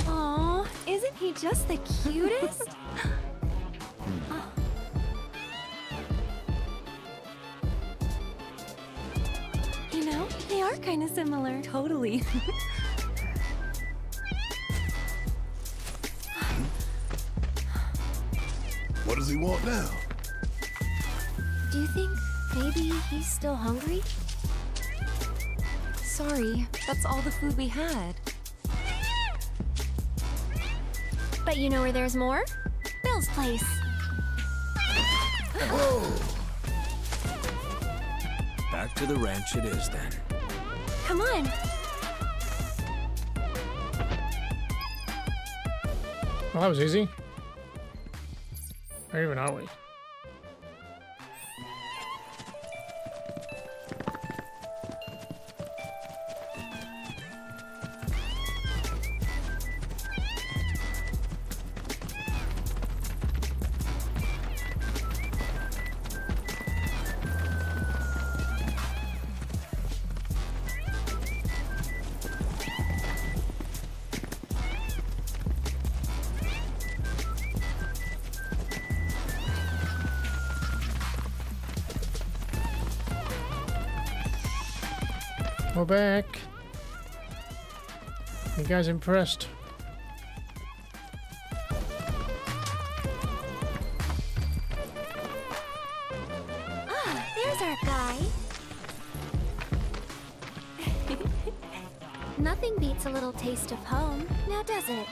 Aw, isn't he just the cutest? You know, they are kind of similar. Totally. What does he want now? Do you think maybe he's still hungry? Sorry, that's all the food we had. But you know where there's more? Bill's place. Back to the ranch it is then. Come on. Well, that was easy. Where even are we? We're back. You guys impressed? Ah, there's our guy. Nothing beats a little taste of home, now does it?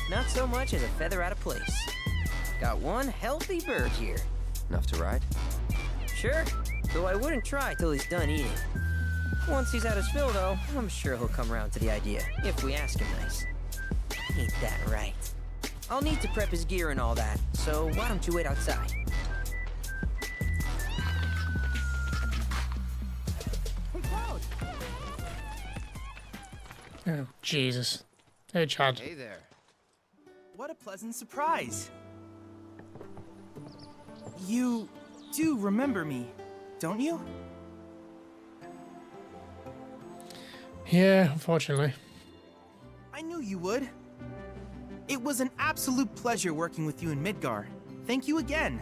Not so much as a feather out of place. Got one healthy bird here. Enough to ride? Sure, though I wouldn't try till he's done eating. Once he's had his fill, though, I'm sure he'll come around to the idea, if we ask him nice. Ain't that right? I'll need to prep his gear and all that, so why don't you wait outside? Hey, Cloud! Oh, Jesus. Hey, Chad. Hey there. What a pleasant surprise. You do remember me, don't you? Yeah, unfortunately. I knew you would. It was an absolute pleasure working with you in Midgar. Thank you again.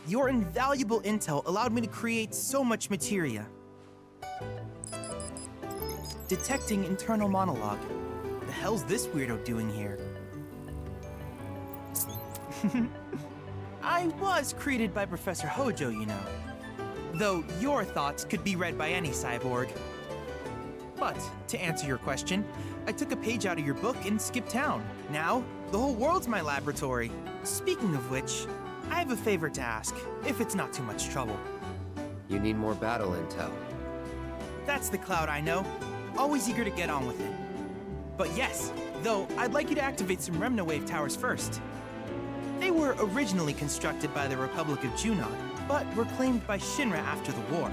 Your invaluable intel allowed me to create so much materia. Detecting internal monologue. The hell's this weirdo doing here? I was created by Professor Hojo, you know. Though your thoughts could be read by any cyborg. But, to answer your question, I took a page out of your book and skipped town. Now, the whole world's my laboratory. Speaking of which, I have a favor to ask, if it's not too much trouble. You need more battle intel. That's the Cloud I know. Always eager to get on with it. But yes, though, I'd like you to activate some Remna Wave towers first. They were originally constructed by the Republic of Junon, but were claimed by Shinra after the war.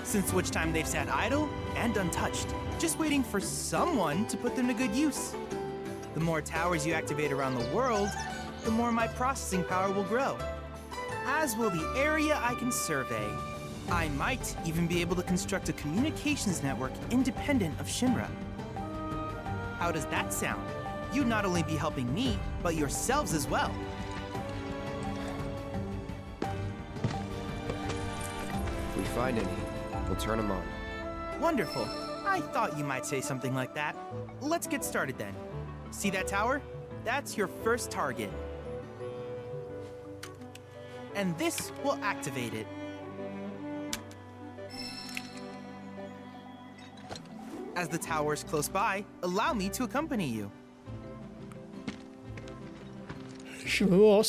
Since which time they've sat idle and untouched, just waiting for someone to put them to good use. The more towers you activate around the world, the more my processing power will grow. As will the area I can survey. I might even be able to construct a communications network independent of Shinra. How does that sound? You'd not only be helping me, but yourselves as well. If we find any, we'll turn them on. Wonderful. I thought you might say something like that. Let's get started then. See that tower? That's your first target. And this will activate it. As the tower is close by, allow me to accompany you. Sure.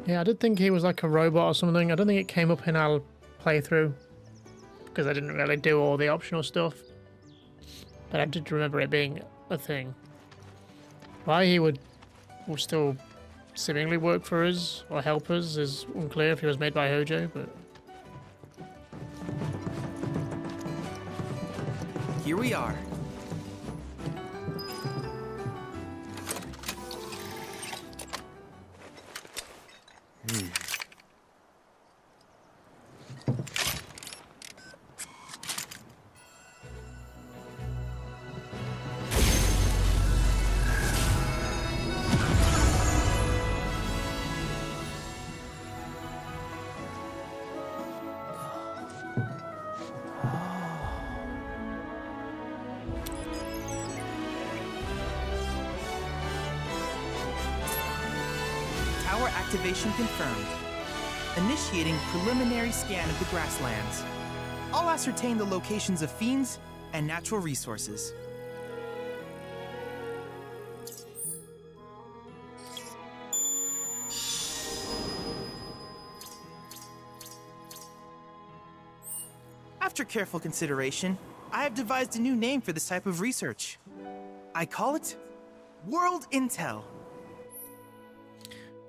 Yeah, I did think he was like a robot or something. I don't think it came up in our playthrough because I didn't really do all the optional stuff. But I did remember it being a thing. Why he would still seemingly work for us or help us is unclear if he was made by Hojo, but... Here we are. Tower activation confirmed. Initiating preliminary scan of the grasslands. I'll ascertain the locations of fiends and natural resources. After careful consideration, I have devised a new name for this type of research. I call it World Intel.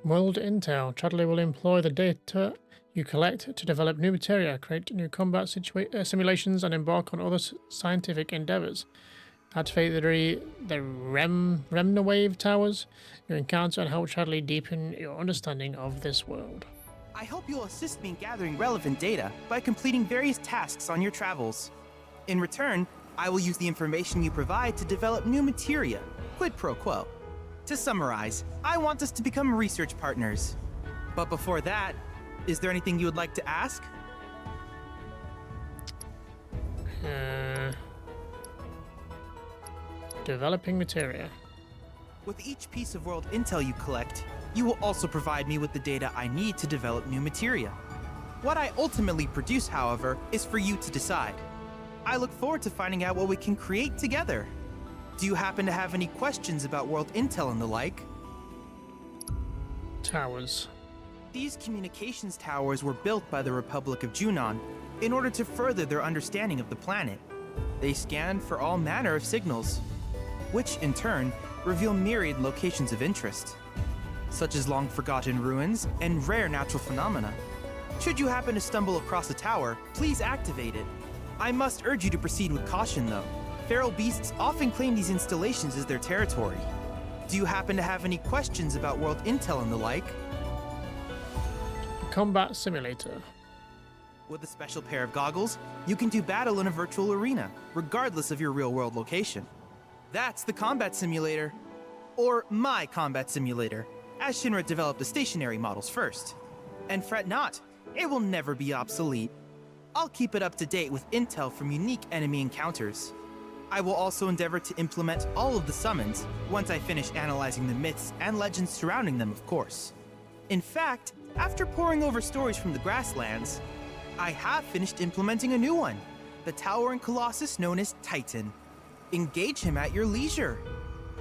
World Intel. Chadley will employ the data you collect to develop new materia, create new combat simulations, and embark on other scientific endeavors. Activate the Remna Wave towers you encounter and help Chadley deepen your understanding of this world. I hope you'll assist me in gathering relevant data by completing various tasks on your travels. In return, I will use the information you provide to develop new materia, quid pro quo. To summarize, I want us to become research partners. But before that, is there anything you would like to ask? Developing materia. With each piece of world intel you collect, you will also provide me with the data I need to develop new materia. What I ultimately produce, however, is for you to decide. I look forward to finding out what we can create together. Do you happen to have any questions about world intel and the like? Towers. These communications towers were built by the Republic of Junon in order to further their understanding of the planet. They scan for all manner of signals, which in turn reveal myriad locations of interest, such as long-forgotten ruins and rare natural phenomena. Should you happen to stumble across a tower, please activate it. I must urge you to proceed with caution, though. Feral beasts often claim these installations as their territory. Do you happen to have any questions about world intel and the like? Combat simulator. With a special pair of goggles, you can do battle in a virtual arena, regardless of your real-world location. That's the combat simulator. Or my combat simulator, as Shinra developed the stationary models first. And fret not, it will never be obsolete. I'll keep it up to date with intel from unique enemy encounters. I will also endeavor to implement all of the summons once I finish analyzing the myths and legends surrounding them, of course. In fact, after poring over stories from the Grasslands, I have finished implementing a new one, the towering colossus known as Titan. Engage him at your leisure.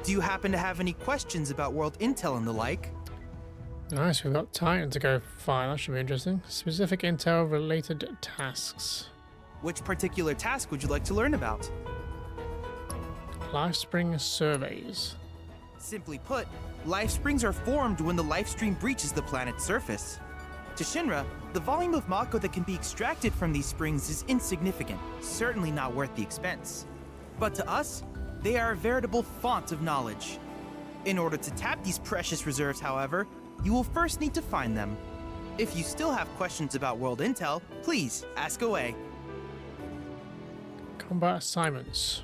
Do you happen to have any questions about world intel and the like? Nice, we've got Titan to go find. That should be interesting. Specific intel related tasks. Which particular task would you like to learn about? Lifespring surveys. Simply put, life springs are formed when the life stream breaches the planet's surface. To Shinra, the volume of Mako that can be extracted from these springs is insignificant, certainly not worth the expense. But to us, they are a veritable font of knowledge. In order to tap these precious reserves, however, you will first need to find them. If you still have questions about world intel, please ask away. Combat assignments.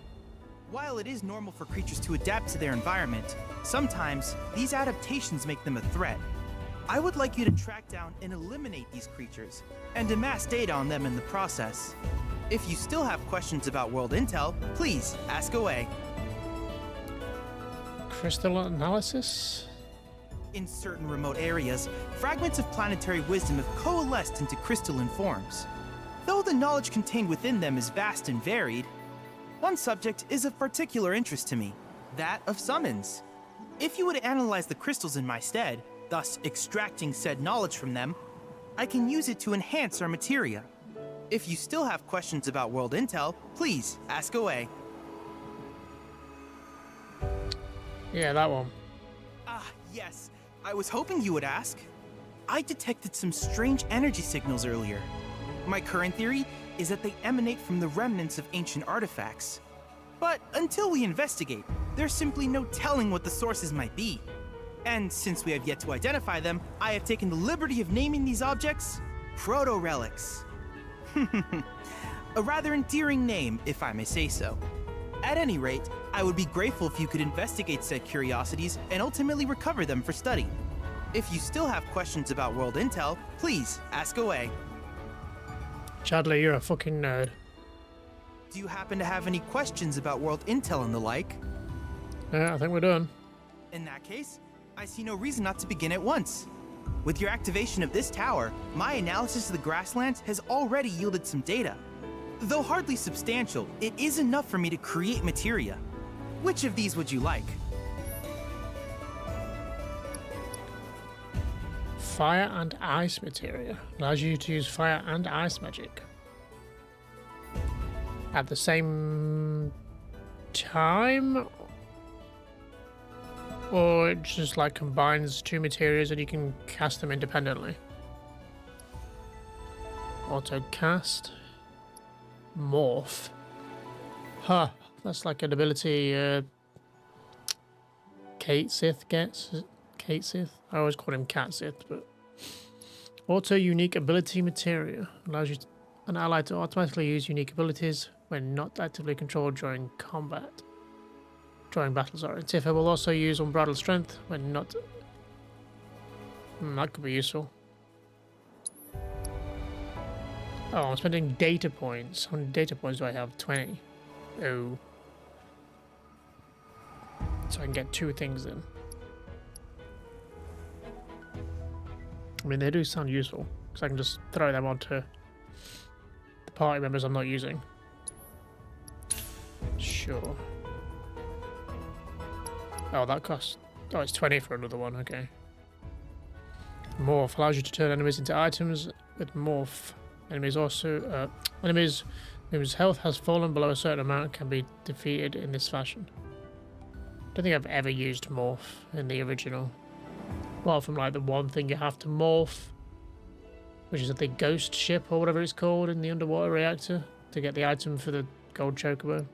While it is normal for creatures to adapt to their environment, sometimes these adaptations make them a threat. I would like you to track down and eliminate these creatures, and amass data on them in the process. If you still have questions about world intel, please ask away. Crystal analysis? In certain remote areas, fragments of planetary wisdom have coalesced into crystalline forms. Though the knowledge contained within them is vast and varied, one subject is of particular interest to me, that of summons. If you would analyze the crystals in my stead, thus extracting said knowledge from them, I can use it to enhance our materia. If you still have questions about world intel, please ask away. Yeah, that one. Ah, yes. I was hoping you would ask. I detected some strange energy signals earlier. My current theory is that they emanate from the remnants of ancient artifacts. But until we investigate, there's simply no telling what the sources might be. And since we have yet to identify them, I have taken the liberty of naming these objects proto-relics. A rather endearing name, if I may say so. At any rate, I would be grateful if you could investigate said curiosities and ultimately recover them for study. If you still have questions about world intel, please ask away. Chadley, you're a fucking nerd. Do you happen to have any questions about world intel and the like? Yeah, I think we're done. In that case, I see no reason not to begin at once. With your activation of this tower, my analysis of the Grasslands has already yielded some data. Though hardly substantial, it is enough for me to create materia. Which of these would you like? Fire and ice materia. Allows you to use fire and ice magic at the same time, or it just like combines two materials and you can cast them independently. Auto cast. Morph. Huh. That's like an ability Kate Sith gets. Kate Sith? I always call him Cat Sith, but... Auto unique ability materia. Allows you an ally to automatically use unique abilities when not actively controlled during combat. During battle, sorry. Tifa will also use unbridled strength when not... that could be useful. Oh, I'm spending data points. How many data points do I have? 20. Oh. So I can get two things in. I mean, they do sound useful, because I can just throw them onto the party members I'm not using. Sure. Oh, that costs... oh, it's 20 for another one, okay. Morph allows you to turn enemies into items with Morph. Enemies also... enemies whose health has fallen below a certain amount can be defeated in this fashion. I don't think I've ever used Morph in the original. Apart from like the one thing you have to morph, which is the ghost ship or whatever it's called in the underwater reactor to get the item for the gold chocobo.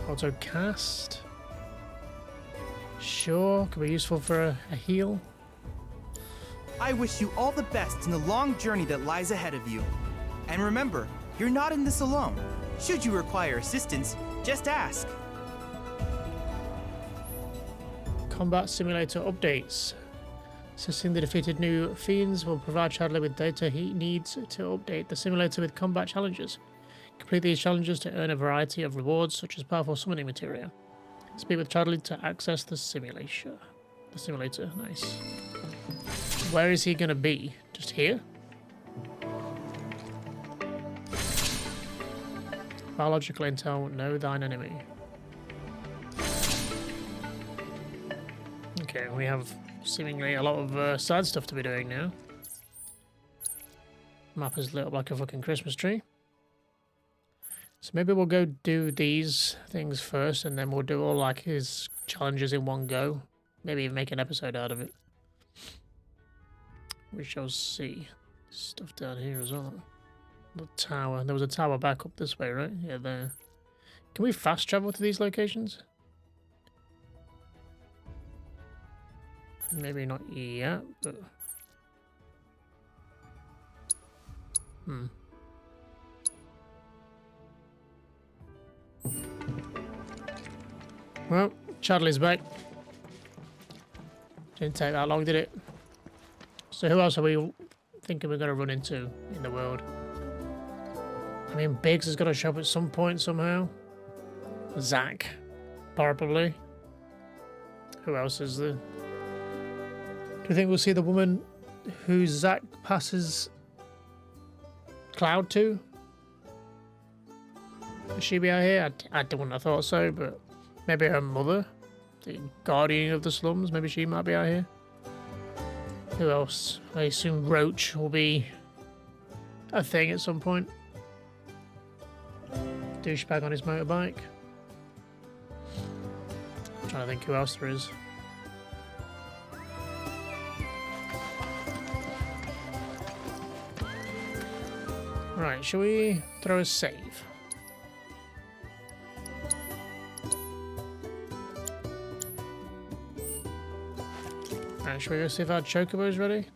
Auto cast. Sure, could be useful for a heal. I wish you all the best in the long journey that lies ahead of you. And remember, you're not in this alone. Should you require assistance, just ask. Combat simulator updates. Assessing the defeated new fiends will provide Chadley with data he needs to update the simulator with combat challenges. Complete these challenges to earn a variety of rewards, such as powerful summoning materia. Speak with Charlie to access the simulator. The simulator, nice. Where is he gonna be? Just here? Biological intel, know thine enemy. Okay, we have seemingly a lot of side stuff to be doing now. Map is lit up like a fucking Christmas tree. So maybe we'll go do these things first, and then we'll do all like his challenges in one go. Maybe even make an episode out of it. We shall see. Stuff down here as well. The tower. There was a tower back up this way, right? Yeah, there. Can we fast travel to these locations? Maybe not yet, but... Well, Chadley's back. Didn't take that long, did it? So who else are we thinking we're going to run into in the world? I mean, Biggs is going to show up at some point somehow. Zack, probably. Who else is there? Do you think we'll see the woman who Zack passes Cloud to? Will she be out here? I wouldn't have thought so, but maybe her mother, the guardian of the slums, maybe she might be out here. Who else? I assume Roach will be a thing at some point. Douchebag on his motorbike. I'm trying to think who else there is. Right, shall we throw a save? Alright, shall we go see if our chocobo's ready?